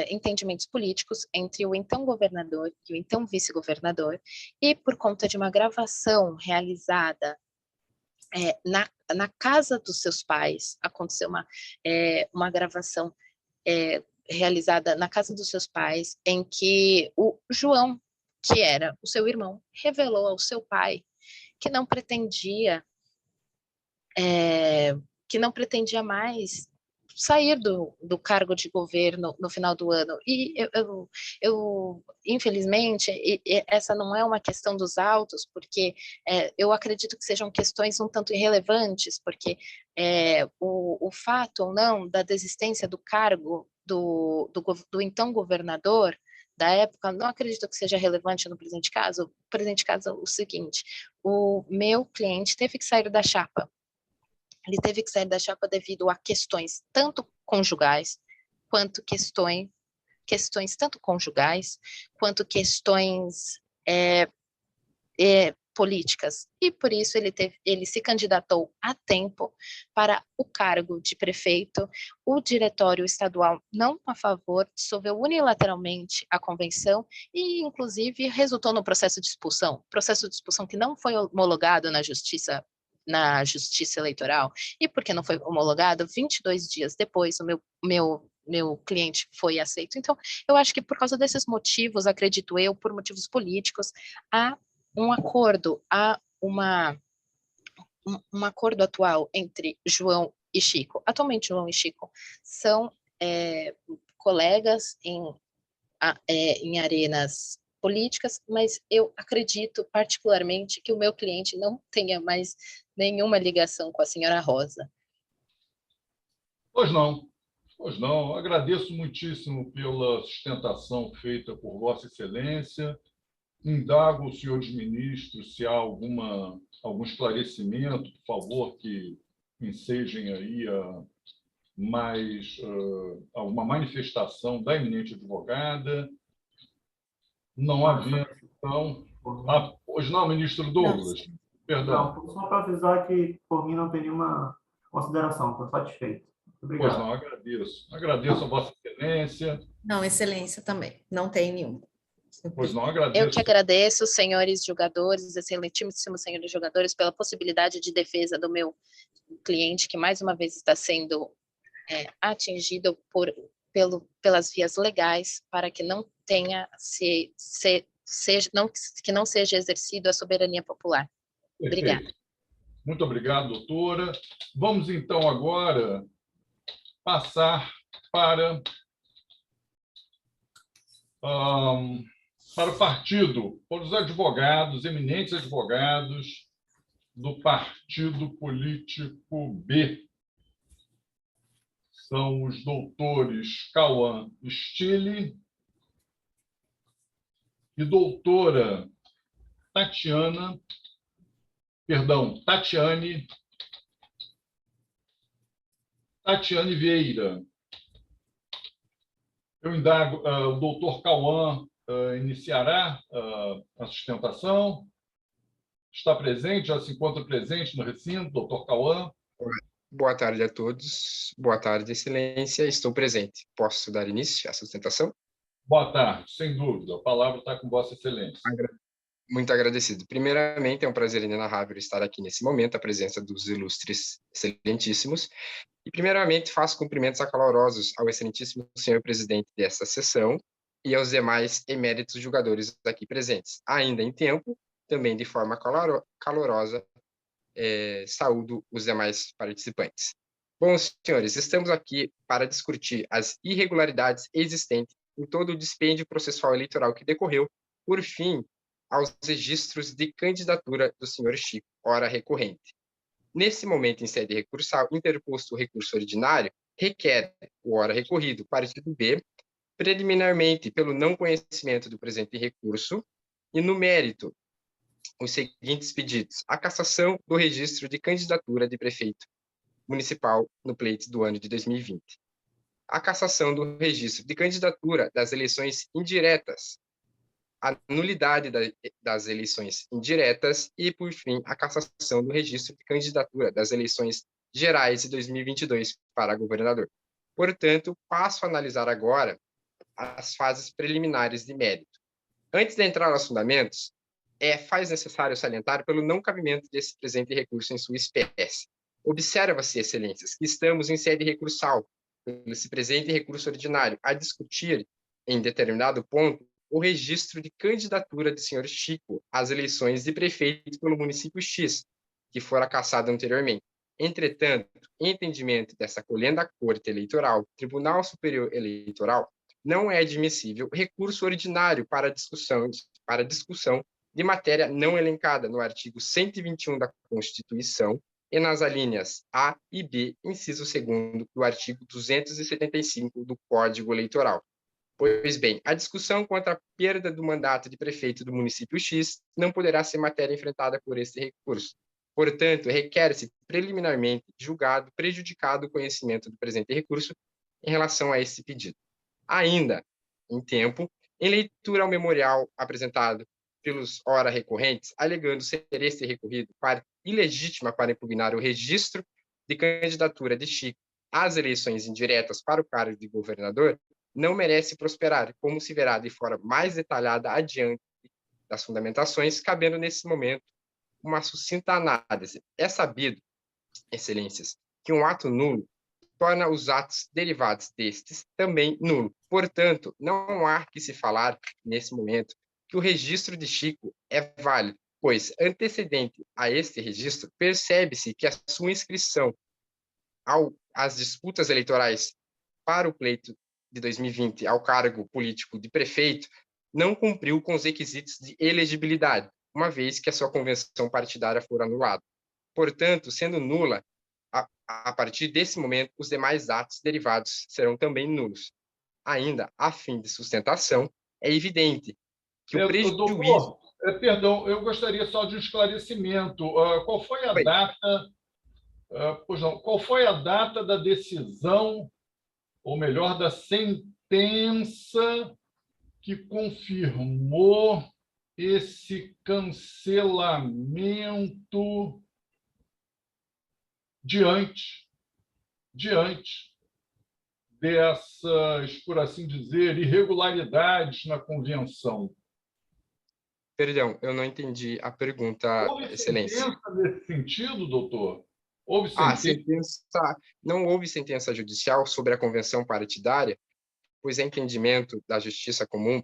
entendimentos políticos entre o então governador e o então vice-governador, e por conta de uma gravação realizada na casa dos seus pais, aconteceu uma gravação realizada na casa dos seus pais, em que o João, que era o seu irmão, revelou ao seu pai que não pretendia mais sair do cargo de governo no final do ano. E eu infelizmente, essa não é uma questão dos autos, porque eu acredito que sejam questões um tanto irrelevantes, porque o fato ou não da desistência do cargo do então governador da época, não acredito que seja relevante no presente caso. No presente caso é o seguinte: o meu cliente teve que sair da chapa. Ele teve que sair da chapa devido a questões tanto conjugais, quanto questões tanto conjugais, quanto questões políticas. E por isso ele se candidatou a tempo para o cargo de prefeito. O diretório estadual, não a favor, dissolveu unilateralmente a convenção e, inclusive, resultou no processo de expulsão que não foi homologado na Justiça Eleitoral. E porque não foi homologado, 22 dias depois, o meu cliente foi aceito. Então, eu acho que por causa desses motivos, acredito eu, por motivos políticos, há um acordo, um acordo atual entre João e Chico. Atualmente, João e Chico são colegas em arenas políticas, mas eu acredito particularmente que o meu cliente não tenha mais nenhuma ligação com a senhora Rosa. Pois não. Agradeço muitíssimo pela sustentação feita por Vossa Excelência. Indago os senhores ministros se há algum esclarecimento, por favor, que ensejem aí alguma manifestação da eminente advogada. Não havendo, então... Pois não, ministro Douglas? Perdão. Não, só para avisar que, por mim, não tem nenhuma consideração, estou satisfeito. Muito obrigado. Pois não, agradeço. Agradeço a Vossa Excelência. Não, Excelência também. Não tem nenhum. Pois não, agradeço. Eu que agradeço, senhores julgadores, excelentíssimos senhores julgadores, pela possibilidade de defesa do meu cliente, que mais uma vez está sendo atingido pelas vias legais, para que não tenha que não seja exercido a soberania popular. Obrigada. Perfeito. Muito obrigado, doutora. Vamos, então, agora passar para o partido, para os advogados, eminentes advogados do Partido Político B. São os doutores Cauã Stille e doutora Tatiane Vieira. Eu indago, o doutor Cauã iniciará a sustentação. Está presente, já se encontra presente no recinto, doutor Cauã. Boa tarde a todos. Boa tarde, Excelência. Estou presente. Posso dar início à sustentação? Boa tarde, sem dúvida. A palavra está com Vossa Excelência. Muito agradecido. Primeiramente, é um prazer inenarrável estar aqui nesse momento, a presença dos ilustres excelentíssimos. E, primeiramente, faço cumprimentos acalorosos ao excelentíssimo senhor presidente desta sessão e aos demais eméritos julgadores aqui presentes. Ainda em tempo, também de forma calorosa, saúdo os demais participantes. Bom, senhores, estamos aqui para discutir as irregularidades existentes em todo o dispêndio processual eleitoral que decorreu, por fim, aos registros de candidatura do senhor Chico, ora recorrente. Nesse momento, em sede recursal, interposto o recurso ordinário, requer o ora recorrido, partido B, preliminarmente pelo não conhecimento do presente recurso, e no mérito, os seguintes pedidos: a cassação do registro de candidatura de prefeito municipal no pleito do ano de 2020, a cassação do registro de candidatura das eleições indiretas, a nulidade das eleições indiretas e, por fim, a cassação do registro de candidatura das eleições gerais de 2022 para governador. Portanto, passo a analisar agora as fases preliminares de mérito. Antes de entrar aos fundamentos, faz necessário salientar pelo não cabimento desse presente recurso em sua espécie. Observa-se, excelências, que estamos em sede recursal, esse presente recurso ordinário, a discutir, em determinado ponto, o registro de candidatura do senhor Chico às eleições de prefeito pelo município X, que fora cassado anteriormente. Entretanto, em entendimento dessa colhenda Corte Eleitoral, Tribunal Superior Eleitoral, não é admissível recurso ordinário para discussão de matéria não elencada no artigo 121 da Constituição e nas alíneas A e B, inciso 2º do artigo 275 do Código Eleitoral. Pois bem, a discussão quanto à perda do mandato de prefeito do município X não poderá ser matéria enfrentada por este recurso. Portanto, requer-se preliminarmente julgado prejudicado o conhecimento do presente recurso em relação a esse pedido. Ainda, em tempo, em leitura ao memorial apresentado pelos ora recorrentes, alegando ser este recorrido parte ilegítima para impugnar o registro de candidatura de Chico às eleições indiretas para o cargo de governador, não merece prosperar, como se verá de forma mais detalhada adiante das fundamentações, cabendo nesse momento uma sucinta análise. É sabido, excelências, que um ato nulo torna os atos derivados destes também nulo. Portanto, não há que se falar, nesse momento, que o registro de Chico é válido, pois, antecedente a este registro, percebe-se que a sua inscrição às disputas eleitorais para o pleito de 2020 ao cargo político de prefeito não cumpriu com os requisitos de elegibilidade, uma vez que a sua convenção partidária for anulada. Portanto, sendo nula, a partir desse momento, os demais atos derivados serão também nulos. Ainda, a fim de sustentação, é evidente que o prejuízo... Doutor, perdão, eu gostaria só de um esclarecimento. Qual foi a data... Pois não, qual foi a data da decisão, ou melhor, da sentença que confirmou esse cancelamento diante dessas, por assim dizer, irregularidades na convenção? Perdão, eu não entendi a pergunta, excelência. Houve sentença nesse sentido, doutor? Houve Não houve sentença judicial sobre a convenção partidária, pois é entendimento da justiça comum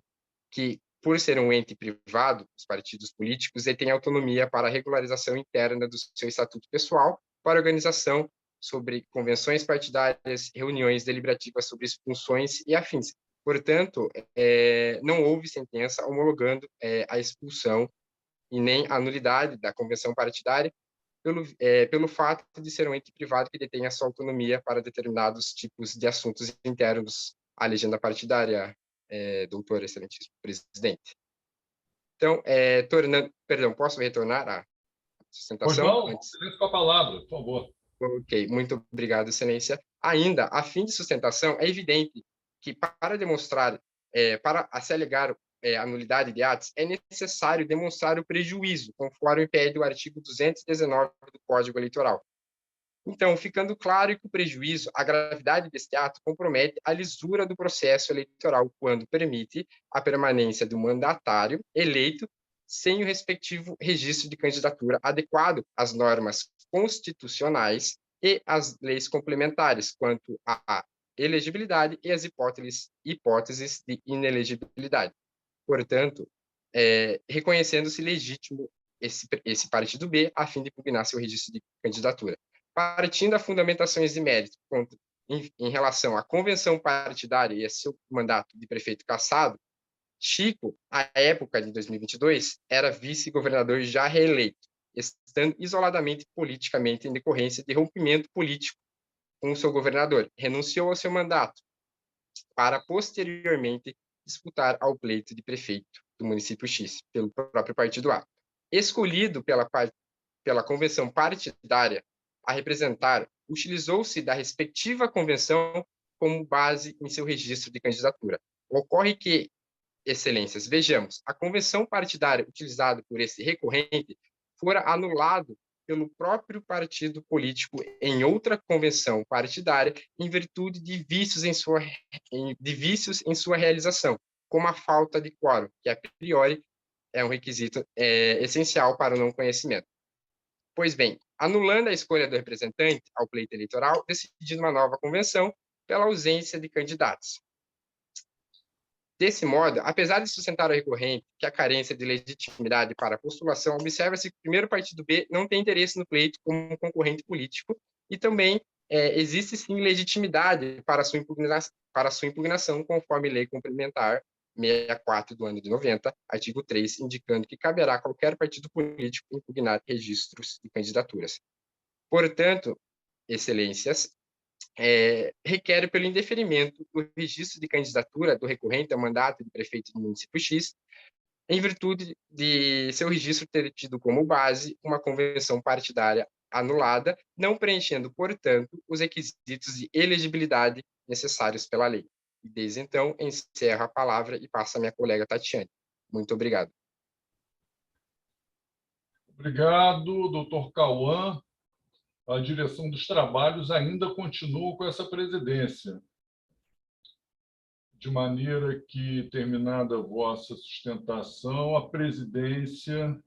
que, por ser um ente privado, os partidos políticos têm autonomia para a regularização interna do seu estatuto pessoal, para organização sobre convenções partidárias, reuniões deliberativas sobre expulsões e afins. Portanto, não houve sentença homologando a expulsão e nem a nulidade da convenção partidária, pelo fato de ser um ente privado que detém a sua autonomia para determinados tipos de assuntos internos à legenda partidária, doutor excelentíssimo presidente. Então, perdão, posso retornar à sustentação? Pois não, silêncio com a palavra, por favor. Ok, muito obrigado, excelência. Ainda, a fim de sustentação, é evidente que para demonstrar, para se alegar a nulidade de atos, é necessário demonstrar o prejuízo, conforme impede o artigo 219 do Código Eleitoral. Então, ficando claro que o prejuízo, a gravidade deste ato, compromete a lisura do processo eleitoral quando permite a permanência do mandatário eleito sem o respectivo registro de candidatura adequado às normas constitucionais e às leis complementares quanto à elegibilidade e às hipóteses de inelegibilidade. Portanto, reconhecendo-se legítimo esse partido B a fim de impugnar seu registro de candidatura. Partindo das fundamentações de mérito em relação à convenção partidária e a seu mandato de prefeito cassado, Chico, à época de 2022, era vice-governador já reeleito, estando isoladamente politicamente em decorrência de rompimento político com o seu governador. Renunciou ao seu mandato para, posteriormente, disputar ao pleito de prefeito do município X, pelo próprio partido A. Escolhido pela convenção partidária a representar, utilizou-se da respectiva convenção como base em seu registro de candidatura. Ocorre que, excelências, vejamos, a convenção partidária utilizada por esse recorrente fora anulado pelo próprio partido político em outra convenção partidária em virtude de vícios em sua realização, como a falta de quórum, que a priori é um requisito essencial para o não conhecimento. Pois bem, anulando a escolha do representante ao pleito eleitoral, decidindo uma nova convenção pela ausência de candidatos. Desse modo, apesar de sustentar o recorrente que a carência de legitimidade para a postulação, observa-se que o primeiro partido B não tem interesse no pleito como concorrente político e também existe sim legitimidade para a sua impugnação conforme lei complementar 64 do ano de 90, artigo 3, indicando que caberá a qualquer partido político impugnar registros de candidaturas. Portanto, excelências, requer pelo indeferimento do registro de candidatura do recorrente ao mandato de prefeito do município X, em virtude de seu registro ter tido como base uma convenção partidária anulada, não preenchendo, portanto, os requisitos de elegibilidade necessários pela lei. E desde então, encerro a palavra e passo à minha colega Tatiane. Muito obrigado. Obrigado, doutor Cauã. A direção dos trabalhos ainda continua com essa presidência, de maneira que, terminada a vossa sustentação, a presidência,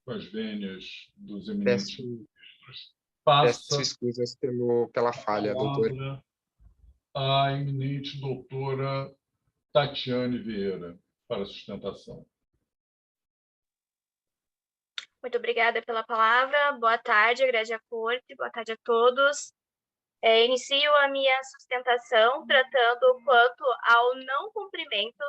com as vênias dos eminentes ministros, passa peço excusas pela falha, doutor. A eminente doutora Tatiane Vieira, para a sustentação. Muito obrigada pela palavra. Boa tarde, Igreja Corte. Boa tarde a todos. Inicio a minha sustentação tratando quanto ao não cumprimento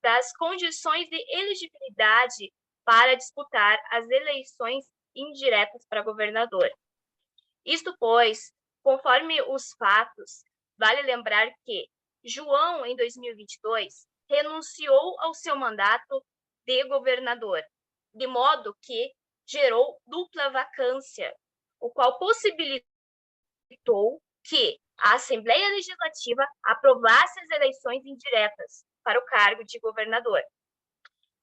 das condições de elegibilidade para disputar as eleições indiretas para governador. Isto, pois, conforme os fatos, vale lembrar que João, em 2022, renunciou ao seu mandato de governador, de modo que gerou dupla vacância, o qual possibilitou que a Assembleia Legislativa aprovasse as eleições indiretas para o cargo de governador.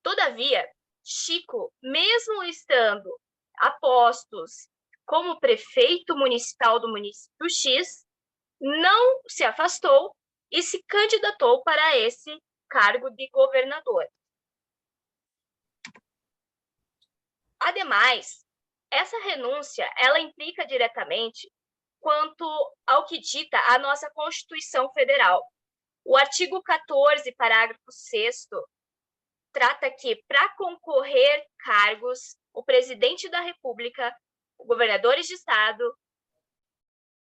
Todavia, Chico, mesmo estando a postos como prefeito municipal do município X, não se afastou e se candidatou para esse cargo de governador. Ademais, essa renúncia, ela implica diretamente quanto ao que dita a nossa Constituição Federal. O artigo 14, parágrafo 6º, trata que, para concorrer cargos, o presidente da República, governadores de estado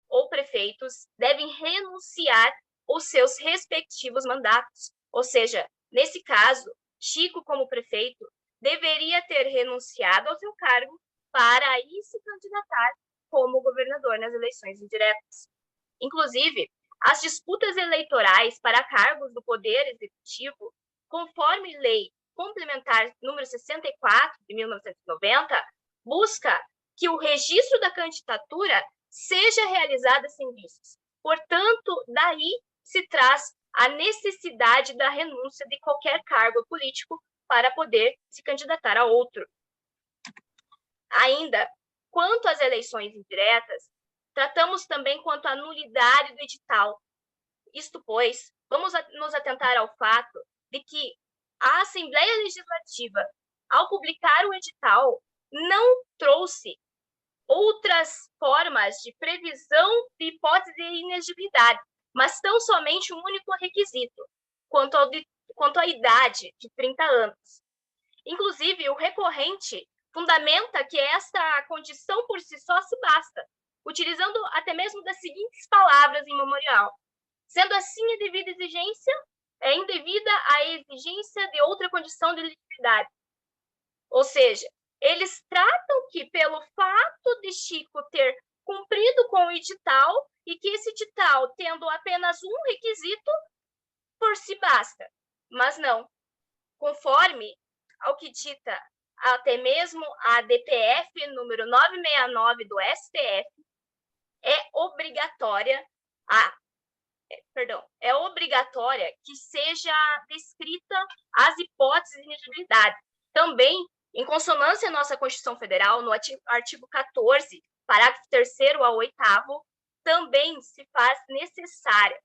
ou prefeitos devem renunciar aos seus respectivos mandatos. Ou seja, nesse caso, Chico, como prefeito, deveria ter renunciado ao seu cargo para aí se candidatar como governador nas eleições indiretas. Inclusive, as disputas eleitorais para cargos do Poder Executivo, conforme Lei Complementar número 64 de 1990, busca que o registro da candidatura seja realizado sem vícios. Portanto, daí se traz a necessidade da renúncia de qualquer cargo político para poder se candidatar a outro. Ainda, quanto às eleições indiretas, tratamos também quanto à nulidade do edital. Isto, pois, vamos nos atentar ao fato de que a Assembleia Legislativa, ao publicar o edital, não trouxe outras formas de previsão de hipótese de inexigibilidade, mas tão somente um único requisito, quanto à idade de 30 anos. Inclusive, o recorrente fundamenta que esta condição por si só se basta, utilizando até mesmo das seguintes palavras em memorial. Sendo assim, a devida exigência é indevida à exigência de outra condição de elegibilidade. Ou seja, eles tratam que, pelo fato de Chico ter cumprido com o edital, e que esse edital, tendo apenas um requisito, por si basta. Mas não. Conforme ao que dita até mesmo a DPF número 969 do STF, é obrigatória que seja descrita as hipóteses de inexigibilidade. Também, em consonância à nossa Constituição Federal, no artigo 14, parágrafo 3º ao 8º, também se faz necessária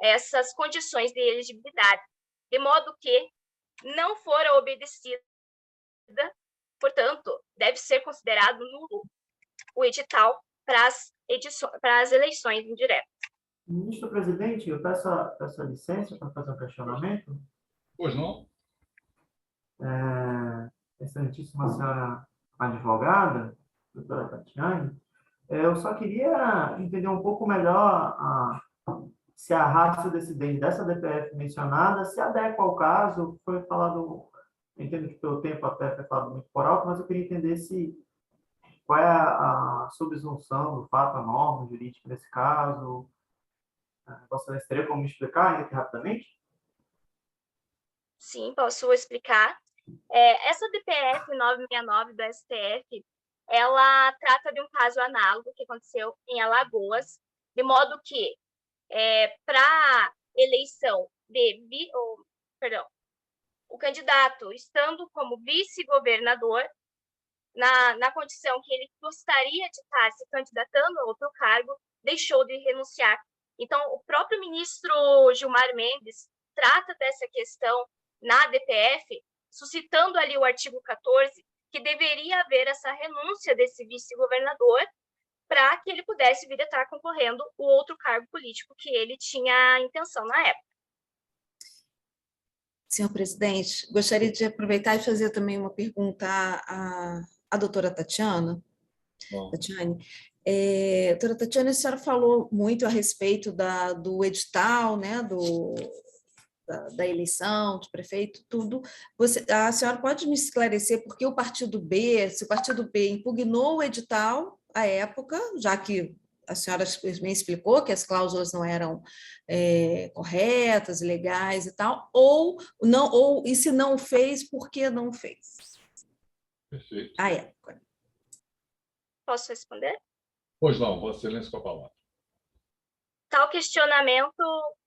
essas condições de elegibilidade, de modo que não for obedecida, portanto, deve ser considerado nulo o edital para as eleições indiretas. Ministro presidente, eu peço a licença para fazer um questionamento. Pois não? Excelentíssima senhora advogada, doutora Tatiane, eu só queria entender um pouco melhor se a ratio decidendi dessa DPF mencionada se adequa ao caso. Foi falado, entendo que pelo tempo até foi falado muito por alto, mas eu queria entender qual é a subsunção do fato, a norma jurídica nesse caso. Você teria como me explicar aqui rapidamente? Sim, posso explicar. Essa DPF 969 do STF, ela trata de um caso análogo que aconteceu em Alagoas, de modo que, para eleição o candidato, estando como vice-governador, na condição que ele gostaria de estar se candidatando a outro cargo, deixou de renunciar. Então, o próprio ministro Gilmar Mendes trata dessa questão na DPF, suscitando ali o artigo 14, que deveria haver essa renúncia desse vice-governador para que ele pudesse vir a estar concorrendo o outro cargo político que ele tinha intenção na época. Senhor presidente, gostaria de aproveitar e fazer também uma pergunta à doutora Tatiane. Doutora Tatiane, a senhora falou muito a respeito do edital, né, da eleição de prefeito, tudo. A senhora pode me esclarecer por que se o partido B impugnou o edital à época, já que a senhora me explicou que as cláusulas não eram corretas, legais e tal, e se não fez, por que não fez? Perfeito. À época. Posso responder? Pois não, Vossa Excelência com a palavra. Tal questionamento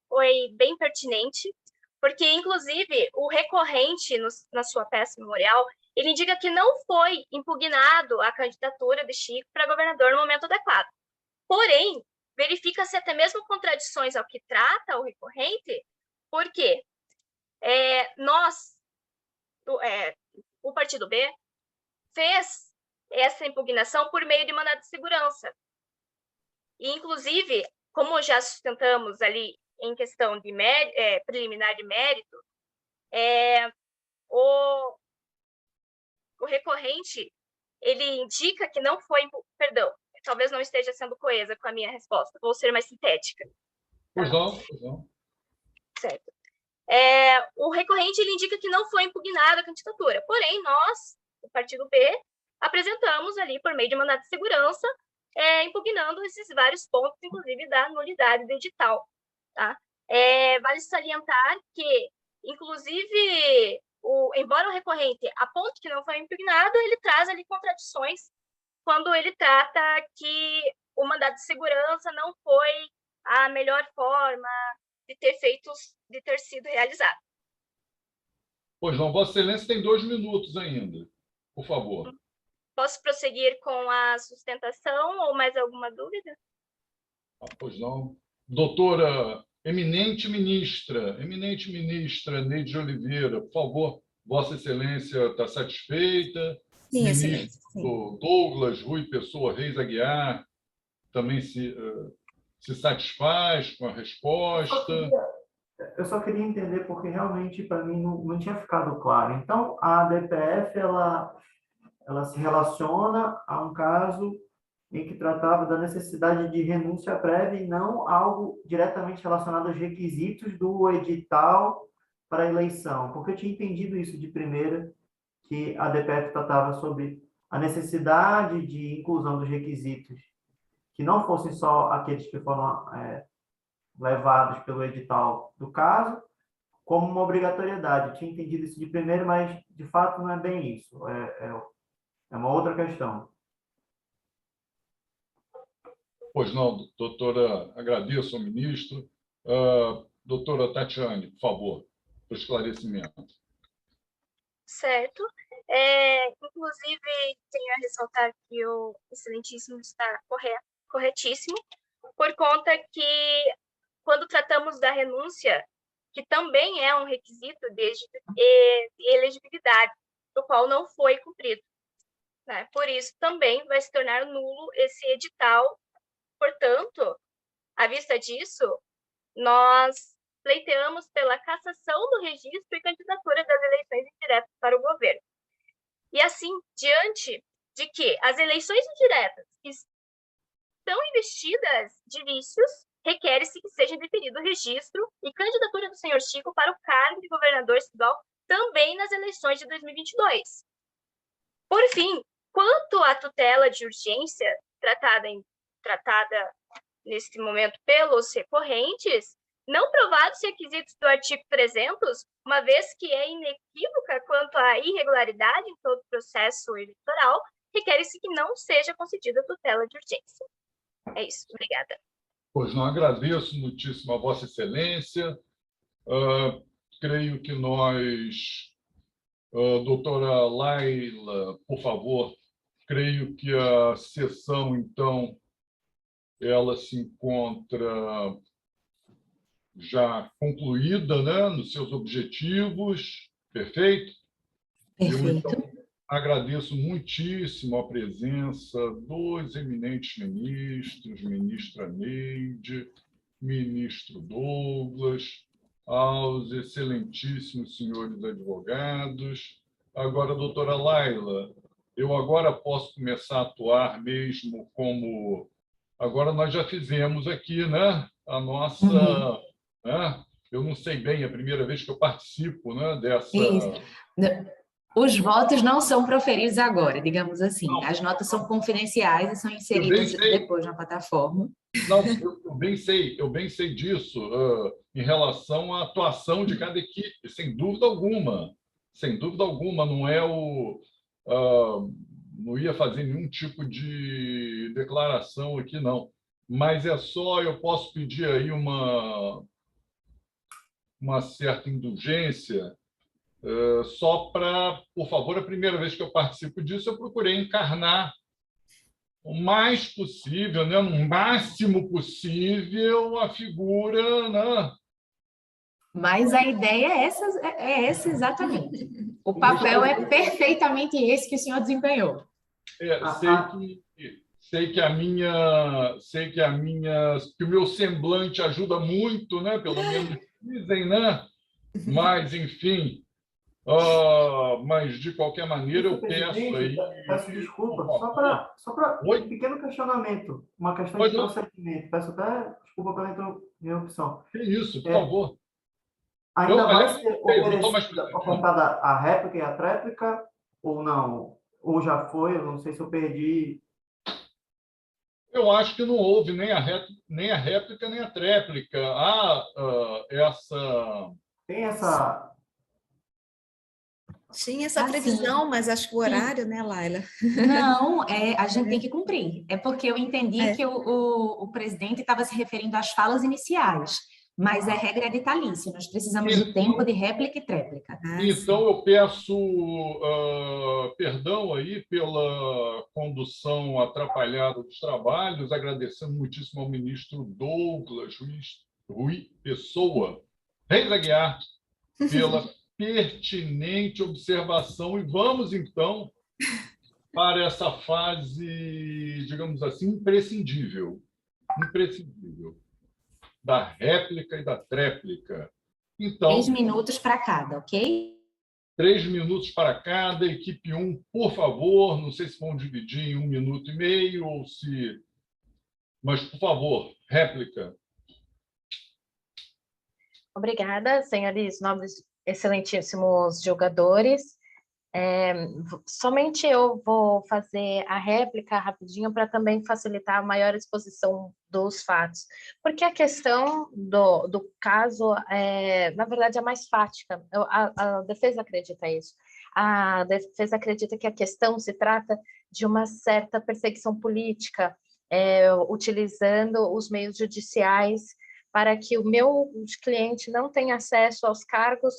foi bem pertinente, porque, inclusive, o recorrente, na sua peça memorial, ele indica que não foi impugnado a candidatura de Chico para governador no momento adequado. Porém, verifica-se até mesmo contradições ao que trata o recorrente, porque o Partido B fez essa impugnação por meio de mandado de segurança. E, inclusive, como já sustentamos ali em questão de preliminar de mérito, o recorrente, ele indica que não foi... Perdão, talvez não esteja sendo coesa com a minha resposta, vou ser mais sintética. Pois não. Certo. O recorrente, ele indica que não foi impugnada a candidatura, porém, nós, o Partido B, apresentamos ali, por meio de mandado de segurança, impugnando esses vários pontos, inclusive da nulidade do edital. Tá? Vale salientar que, inclusive, embora o recorrente aponte que não foi impugnado, ele traz ali contradições quando ele trata que o mandado de segurança não foi a melhor forma de ter sido realizado. Pois não, Vossa Excelência tem 2 minutos ainda, por favor. Posso prosseguir com a sustentação ou mais alguma dúvida? Pois não. Doutora, eminente ministra Neide de Oliveira, por favor, Vossa Excelência está satisfeita? Sim, Ministro excelência. Sim. Douglas Rui Pessoa Reis Aguiar também se satisfaz com a resposta? Eu só queria entender, porque realmente para mim não tinha ficado claro. Então, a ADPF ela se relaciona a um caso em que tratava da necessidade de renúncia prévia e não algo diretamente relacionado aos requisitos do edital para a eleição. Porque eu tinha entendido isso de primeira, que a ADPF tratava sobre a necessidade de inclusão dos requisitos, que não fossem só aqueles que foram levados pelo edital do caso, como uma obrigatoriedade. Eu tinha entendido isso de primeiro, mas de fato não é bem isso. É uma outra questão. Pois não, doutora, agradeço ao ministro. Doutora Tatiane, por favor, para o esclarecimento. Certo. Inclusive, tenho a ressaltar que o excelentíssimo está corretíssimo, por conta que, quando tratamos da renúncia, que também é um requisito de elegibilidade, o qual não foi cumprido, né? Por isso, também vai se tornar nulo esse edital. Portanto, à vista disso, nós pleiteamos pela cassação do registro e candidatura das eleições indiretas para o governo. E assim, diante de que as eleições indiretas estão investidas de vícios, requer-se que seja definido o registro e candidatura do senhor Chico para o cargo de governador estadual também nas eleições de 2022. Por fim, quanto à tutela de urgência tratada nesse momento pelos recorrentes, não provados os requisitos do artigo 300, uma vez que é inequívoca quanto à irregularidade em todo o processo eleitoral, requer-se que não seja concedida tutela de urgência. É isso, obrigada. Pois não, agradeço muitíssimo a Vossa Excelência. Creio que nós, doutora Laila, por favor, creio que a sessão, então, ela se encontra já concluída, né, nos seus objetivos, perfeito? Perfeito. Eu, então, agradeço muitíssimo a presença dos eminentes ministros, ministra Neide, ministro Douglas, aos excelentíssimos senhores advogados. Agora, doutora Laila, eu agora posso começar a atuar mesmo como... Agora nós já fizemos aqui, né, a nossa... Né? Eu não sei bem, é a primeira vez que eu participo, né, dessa... Isso. Os votos não são proferidos agora, digamos assim. Não. As notas são confidenciais e são inseridas depois na plataforma. Não, eu bem sei disso, em relação à atuação de cada equipe, sem dúvida alguma. Sem dúvida alguma, não é não ia fazer nenhum tipo de declaração aqui, não. Mas é só, eu posso pedir aí uma certa indulgência, só para, por favor, a primeira vez que eu participo disso, eu procurei encarnar o mais possível, né, no máximo possível, a figura, né? Mas a ideia é essa exatamente. O papel é perfeitamente esse que o senhor desempenhou. Sei que o meu semblante ajuda muito, né? Pelo menos dizem, né? Mas, enfim, mas de qualquer maneira eu peço aí... Peço desculpa, só para um pequeno questionamento, uma questão de procedimento. Peço até desculpa pela interrupção. Que isso, por favor. Ainda vai ser ofertada a réplica e a tréplica ou não? Ou já foi? Eu não sei se eu perdi. Eu acho que não houve nem a réplica nem a tréplica. Tem essa... Tinha essa previsão, mas acho que o horário, né, Laila? Não, a gente tem que cumprir. É porque eu entendi que o presidente estava se referindo às falas iniciais, mas a regra é vitalícia. Nós precisamos do tempo de réplica e tréplica. Então, eu peço perdão aí pela condução atrapalhada dos trabalhos, agradecendo muitíssimo ao ministro Douglas Rui Pessoa Reis Aguiar pela pertinente observação e vamos, então, para essa fase, digamos assim, imprescindível da réplica e da tréplica. Então, 3 minutos para cada, ok? 3 minutos para cada. Equipe 1, por favor. Não sei se vão dividir em 1 minuto e meio ou se... Mas, por favor, réplica. Obrigada, senhores nobres, excelentíssimos jogadores. Somente eu vou fazer a réplica rapidinho para também facilitar a maior exposição dos fatos, porque a questão do caso, na verdade, é mais fática. A defesa acredita isso. A defesa acredita que a questão se trata de uma certa perseguição política, utilizando os meios judiciais para que o meu cliente não tenha acesso aos cargos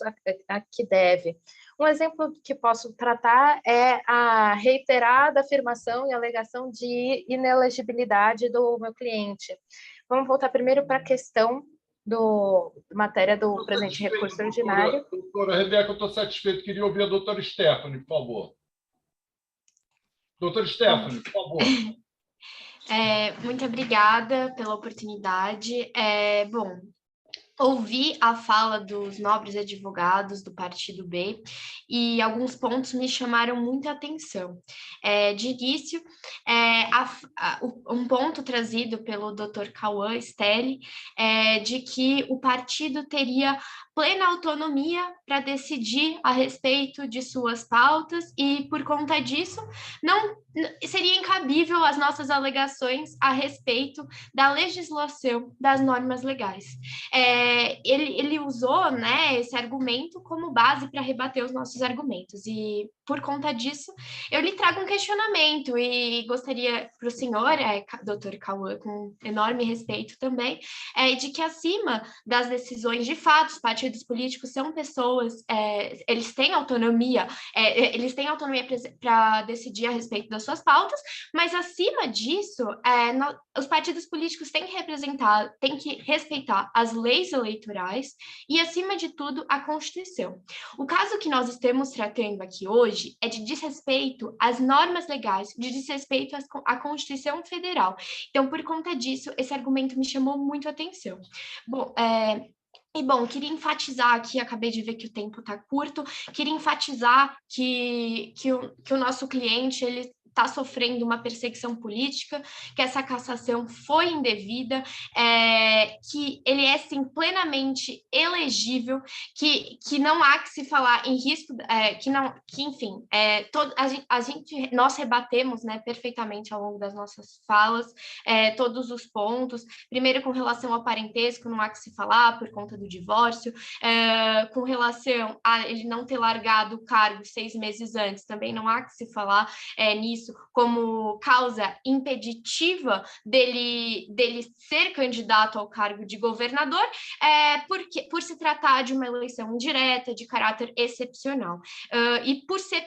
a que deve. Um exemplo que posso tratar é a reiterada afirmação e alegação de inelegibilidade do meu cliente. Vamos voltar primeiro para a questão matéria do presente recurso ordinário. Doutora Rebeca, eu estou satisfeito. Queria ouvir a doutora Stephanie, por favor. Doutora Stephanie, por favor. Muito obrigada pela oportunidade. Bom, ouvi a fala dos nobres advogados do Partido B e alguns pontos me chamaram muita atenção. De início, um ponto trazido pelo Dr. Cauã Stelli de que o partido teria plena autonomia para decidir a respeito de suas pautas e, por conta disso, não seria incabível as nossas alegações a respeito da legislação das normas legais. Ele usou, né, esse argumento como base para rebater os nossos argumentos e, por conta disso, eu lhe trago um questionamento e gostaria para o senhor, doutor Cauã, com enorme respeito também, de que acima das decisões de fato, os partidos políticos são pessoas, eles têm autonomia para decidir a respeito das suas pautas, mas acima disso, os partidos políticos têm que respeitar as leis eleitorais e, acima de tudo, a Constituição. O caso que nós estamos tratando aqui hoje é de desrespeito às normas legais, de desrespeito à Constituição Federal. Então, por conta disso, esse argumento me chamou muito a atenção. Bom, queria enfatizar aqui, acabei de ver que o tempo está curto, queria enfatizar que o nosso cliente, ele está sofrendo uma perseguição política, que essa cassação foi indevida, que ele é, sim, plenamente elegível, que não há que se falar em risco, nós rebatemos, né, perfeitamente ao longo das nossas falas, todos os pontos, primeiro com relação ao parentesco, não há que se falar por conta do divórcio, com relação a ele não ter largado o cargo 6 meses antes, também não há que se falar nisso, como causa impeditiva dele ser candidato ao cargo de governador, por se tratar de uma eleição indireta, de caráter excepcional, e por ser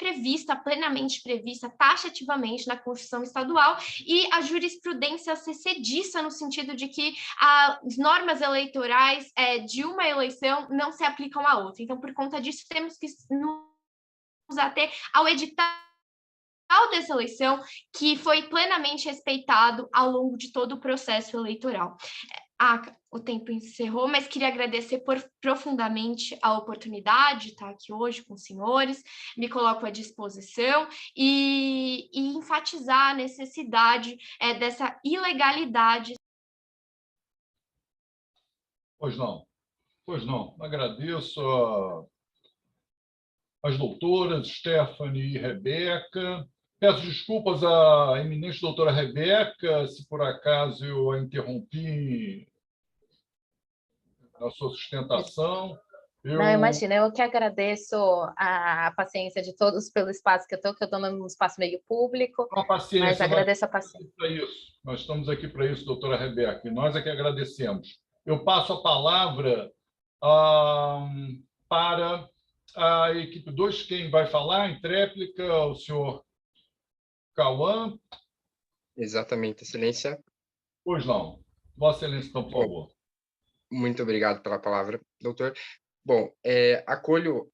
plenamente prevista taxativamente na Constituição Estadual, e a jurisprudência secediça no sentido de que as normas eleitorais de uma eleição não se aplicam à outra. Então, por conta disso, temos que nos ater ao edital dessa eleição, que foi plenamente respeitado ao longo de todo o processo eleitoral. O tempo encerrou, mas queria agradecer profundamente a oportunidade de estar aqui hoje com os senhores, me coloco à disposição e enfatizar a necessidade dessa ilegalidade. Pois não. Agradeço as doutoras Stephanie e Rebeca. Peço desculpas à eminente doutora Rebeca, se por acaso eu a interrompi na sua sustentação. Não, imagina, eu que agradeço a paciência de todos pelo espaço que eu estou num espaço meio público, mas agradeço a paciência. Nós estamos aqui para isso, doutora Rebeca, e nós é que agradecemos. Eu passo a palavra para a equipe 2, quem vai falar em tréplica, o senhor Cauã. Exatamente, Excelência. Pois não. Vossa Excelência, então, por favor. Muito obrigado pela palavra, doutor. Bom, acolho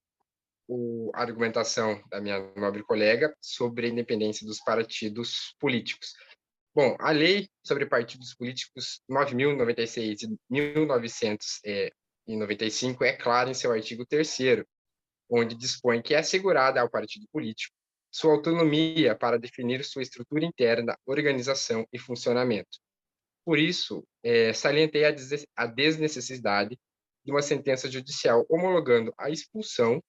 a argumentação da minha nobre colega sobre a independência dos partidos políticos. Bom, a lei sobre partidos políticos 9.096 de 1995 é clara em seu artigo 3º, onde dispõe que é assegurada ao partido político sua autonomia para definir sua estrutura interna, organização e funcionamento. Por isso, salientei a desnecessidade de uma sentença judicial homologando a expulsão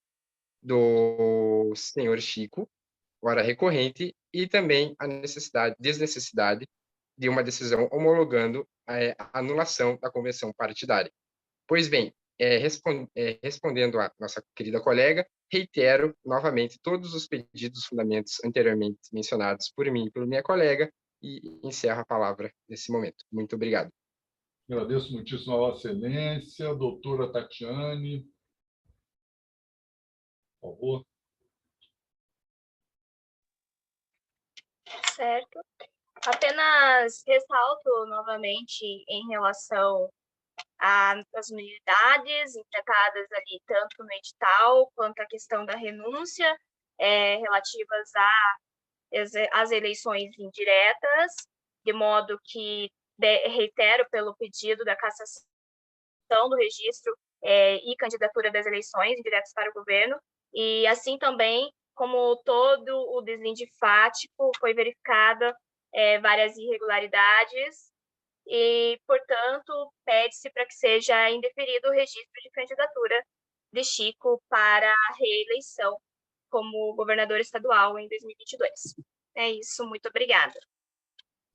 do senhor Chico, ora recorrente, e também a desnecessidade de uma decisão homologando a anulação da convenção partidária. Pois bem, respondendo à nossa querida colega, reitero novamente todos os pedidos, fundamentos anteriormente mencionados por mim e pela minha colega, e encerro a palavra nesse momento. Muito obrigado. Agradeço muitíssimo a Vossa Excelência. Doutora Tatiane, por favor. Certo. Apenas ressalto novamente em relação às unidades enfrentadas ali, tanto no edital quanto a questão da renúncia, relativas às eleições indiretas, de modo que reitero pelo pedido da cassação do registro e candidatura das eleições indiretas para o governo, e assim também, como todo o deslinde fático, foi verificada várias irregularidades e, portanto, pede-se para que seja indeferido o registro de candidatura de Chico para a reeleição como governador estadual em 2022. É isso, muito obrigada.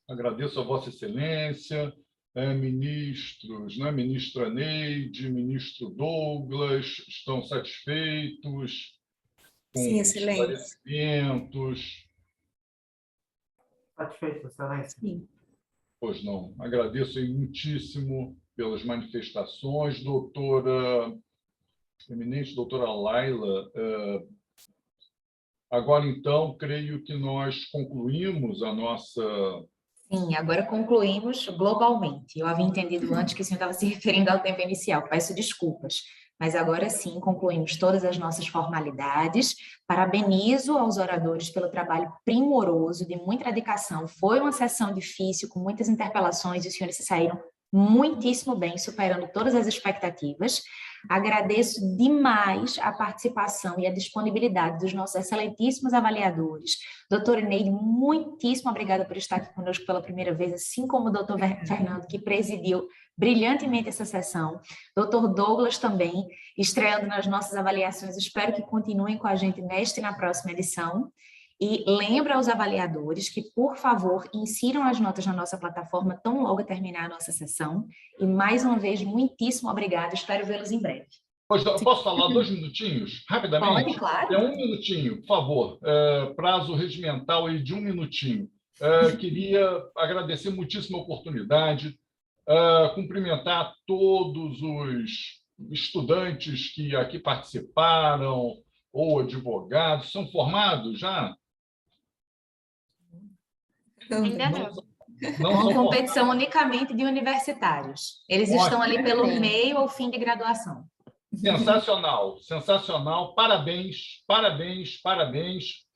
Agradeço a Vossa Excelência, ministros, né? Ministra Neide, ministro Douglas, estão satisfeitos com Sim, os excelente. esclarecimentos? Satisfeito, Excelência? Sim. Pois não. Agradeço aí muitíssimo pelas manifestações. Eminente doutora Laila, agora, então, creio que nós concluímos a nossa... Sim, agora concluímos globalmente. Eu havia entendido antes que o senhor estava se referindo ao tempo inicial, peço desculpas. Mas agora sim, concluímos todas as nossas formalidades. Parabenizo aos oradores pelo trabalho primoroso, de muita dedicação. Foi uma sessão difícil, com muitas interpelações, e os senhores se saíram muitíssimo bem, superando todas as expectativas. Agradeço demais a participação e a disponibilidade dos nossos excelentíssimos avaliadores. Doutora Neide, muitíssimo obrigada por estar aqui conosco pela primeira vez, assim como o doutor Fernando, que presidiu brilhantemente essa sessão. Doutor Douglas também, estreando nas nossas avaliações. Espero que continuem com a gente nesta e na próxima edição. E lembro aos avaliadores que, por favor, insiram as notas na nossa plataforma tão logo terminar a nossa sessão. E, mais uma vez, muitíssimo obrigada. Espero vê-los em breve. Posso falar 2 minutinhos, rapidamente? Pode, claro. 1 minutinho, por favor. Prazo regimental aí de 1 minutinho. Queria agradecer muitíssimo a oportunidade, cumprimentar todos os estudantes que aqui participaram, ou advogados. São formados já? Ainda não. Uma competição unicamente de universitários. Eles estão ali pelo meio ao fim de graduação. Sensacional, sensacional. Parabéns, parabéns, parabéns.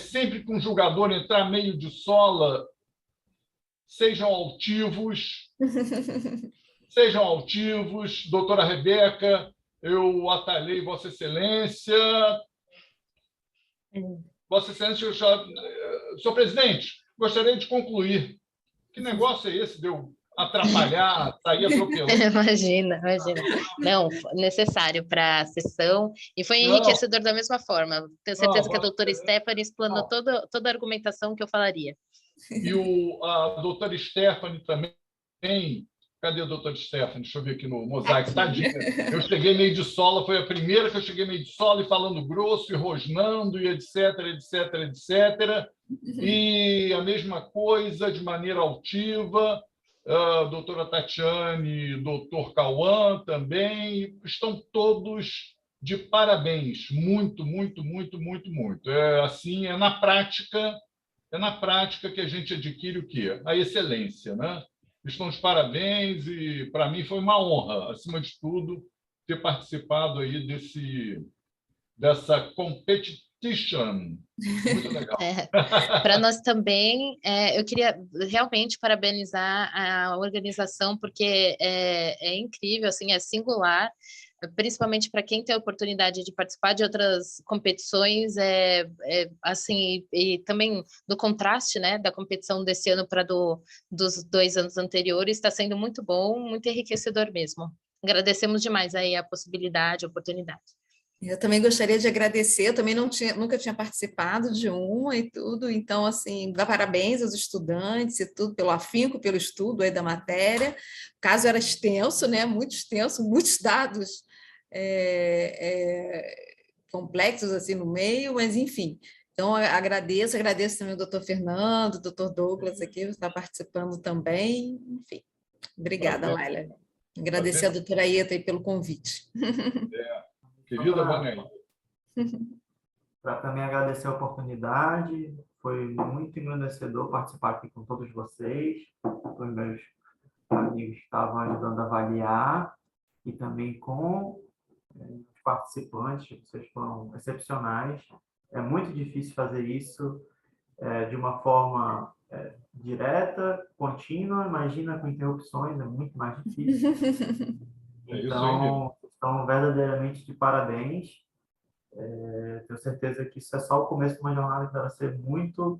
Sempre que um jogador entrar meio de sola, sejam altivos. Sejam altivos. Doutora Rebeca, eu atalhei Vossa Excelência. Vossa Excelência, senhor presidente, gostaria de concluir. Que negócio é esse de eu atrapalhar, sair atropelando? Imagina. Não, necessário para a sessão. E foi enriquecedor da mesma forma. Tenho certeza que a doutora Stephanie explanou toda a argumentação que eu falaria. E a doutora Stephanie também. Cadê a doutora Stephanie? Deixa eu ver aqui no mosaico. Tadinha. Eu cheguei meio de sola, foi a primeira que eu cheguei meio de sola e falando grosso, e rosnando, e etc, etc, etc. E a mesma coisa, de maneira altiva, a doutora Tatiane, doutor Cauã também, estão todos de parabéns. Muito, muito, muito, muito, muito. Assim, é na prática que a gente adquire o quê? A excelência, né? Estão de parabéns e, para mim, foi uma honra, acima de tudo, ter participado aí dessa competition. Muito legal. Para nós também, eu queria realmente parabenizar a organização, porque é incrível, assim, é singular, principalmente para quem tem a oportunidade de participar de outras competições, assim, e também do contraste, né, da competição desse ano para dos 2 anos anteriores, está sendo muito bom, muito enriquecedor mesmo. Agradecemos demais aí a possibilidade, a oportunidade. Eu também gostaria de agradecer, eu também nunca tinha participado de uma e tudo, então, assim, dar parabéns aos estudantes e tudo, pelo afinco, pelo estudo aí da matéria. O caso era extenso, né? Muito extenso, muitos dados complexos assim no meio, mas enfim. Então, agradeço também ao doutor Fernando, ao doutor Douglas aqui, que está participando também, enfim. Obrigada, Laila. Agradecer a doutora Ieta aí pelo convite. Querida Vanelli. Para também agradecer a oportunidade, foi muito engrandecedor participar aqui com todos vocês, com os meus amigos que estavam ajudando a avaliar, e também com os participantes, vocês foram excepcionais. É muito difícil fazer isso de uma forma direta, contínua, imagina com interrupções, é muito mais difícil. Então, estão verdadeiramente de parabéns. Tenho certeza que isso é só o começo de uma jornada que vai ser muito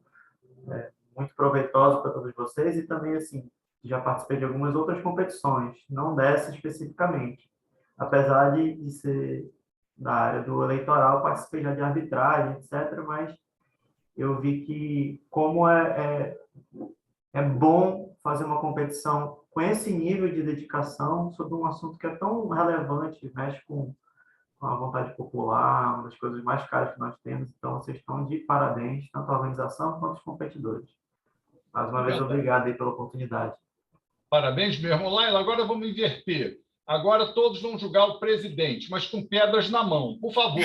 proveitosa para todos vocês, e também, assim, já participei de algumas outras competições, não dessa especificamente. Apesar de ser da área do eleitoral, participei já de arbitragem, etc., mas eu vi que como é bom fazer uma competição com esse nível de dedicação sobre um assunto que é tão relevante, mexe com a vontade popular, uma das coisas mais caras que nós temos. Então, vocês estão de parabéns, tanto a organização quanto os competidores. Mais uma vez, obrigado aí pela oportunidade. Parabéns mesmo. Laila, agora vamos inverter. Agora todos vão julgar o presidente, mas com pedras na mão. Por favor.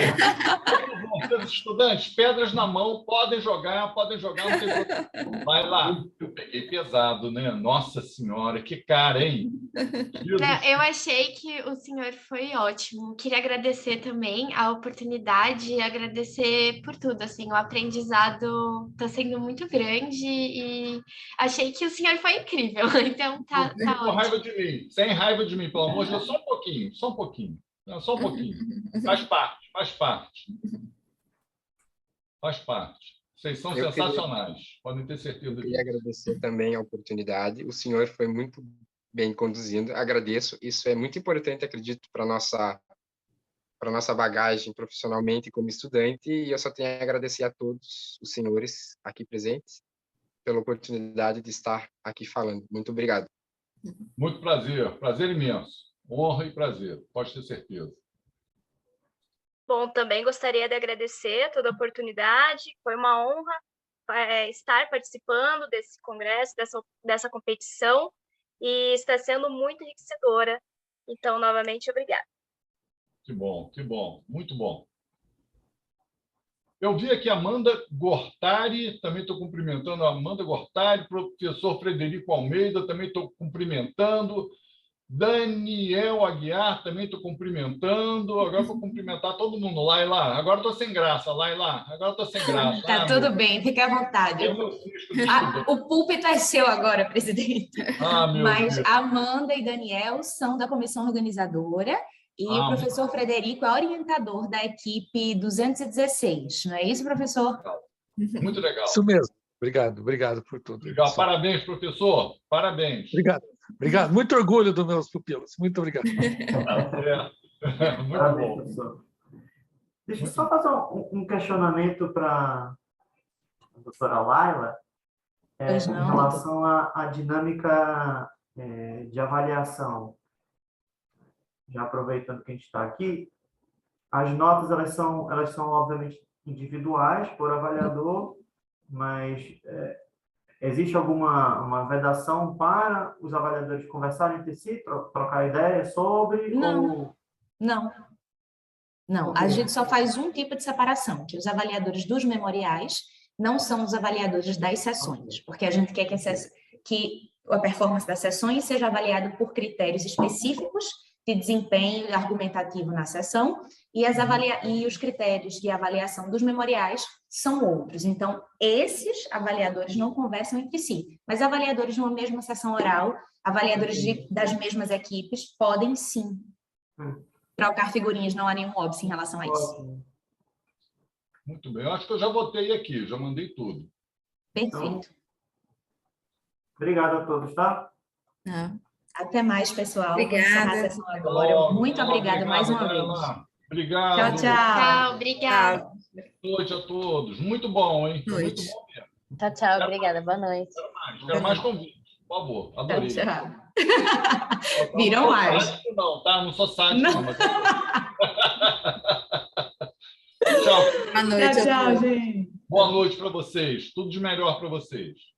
Os estudantes, pedras na mão, podem jogar, não tem problema. Vai lá. Eu peguei pesado, né? Nossa Senhora, que cara, hein? Eu achei que o senhor foi ótimo. Queria agradecer também a oportunidade, agradecer por tudo, assim, o aprendizado está sendo muito grande e achei que o senhor foi incrível. Então, tá ótimo. Raiva de mim, sem raiva de mim, pelo amor de Deus, só um pouquinho. Não, só um pouquinho. Faz parte. Vocês são sensacionais, podem ter certeza disso. Queria agradecer também a oportunidade. O senhor foi muito bem conduzindo, agradeço. Isso é muito importante, acredito, para nossa bagagem profissionalmente como estudante, e eu só tenho a agradecer a todos os senhores aqui presentes pela oportunidade de estar aqui falando. Muito obrigado. Muito prazer imenso. Honra e prazer, pode ter certeza. Bom, também gostaria de agradecer toda a oportunidade. Foi uma honra estar participando desse congresso, dessa competição, e está sendo muito enriquecedora. Então, novamente, obrigada. Que bom, muito bom. Eu vi aqui a Amanda Gortari, também estou cumprimentando a Amanda Gortari, professor Frederico Almeida, também estou cumprimentando. Daniel Aguiar, também estou cumprimentando. Agora vou cumprimentar todo mundo. Laila, agora estou sem graça. Laila, agora estou sem graça. Tá tudo bem, fique à vontade. O púlpito é seu agora, presidente. Mas Deus. Amanda e Daniel são da comissão organizadora e o professor Frederico é orientador da equipe 216. Não é isso, professor? Muito legal. Isso mesmo. Obrigado por tudo. Legal. Parabéns, professor. Parabéns. Obrigado. Muito orgulho dos meus pupilos. Muito obrigado. Muito bom. Professor. Deixa eu só fazer um questionamento para a doutora Laila em relação à dinâmica de avaliação. Já aproveitando que a gente está aqui, as notas elas são obviamente individuais por avaliador, mas existe alguma vedação para os avaliadores conversarem entre si, trocar ideias sobre? Não. A gente só faz um tipo de separação, que os avaliadores dos memoriais não são os avaliadores das sessões, porque a gente quer que a performance das sessões seja avaliada por critérios específicos de desempenho argumentativo na sessão, e os critérios de avaliação dos memoriais são outros. Então, esses avaliadores não conversam entre si, mas avaliadores de uma mesma sessão oral, avaliadores das mesmas equipes, podem sim trocar figurinhas, não há nenhum óbice em relação a isso. Ótimo. Muito bem. Eu acho que eu já votei aqui, já mandei tudo. Perfeito. Obrigado a todos, tá? Até mais, pessoal. Vou Obrigada. encerrar a sessão agora. Muito obrigada mais uma vez. Helena. Obrigado. Tchau, tchau. Tchau, obrigada. Boa noite a todos. Muito bom, hein? Boa Muito noite. bom mesmo. Tchau, tchau. Obrigada. Boa noite. Quero mais convites, por favor. Adorei. Tchau, tchau. Viram mais. Não, tá? Não sou sádico, não. Mas... Tchau. Boa noite. Tchau, tchau, gente. Boa noite para vocês. Tudo de melhor para vocês.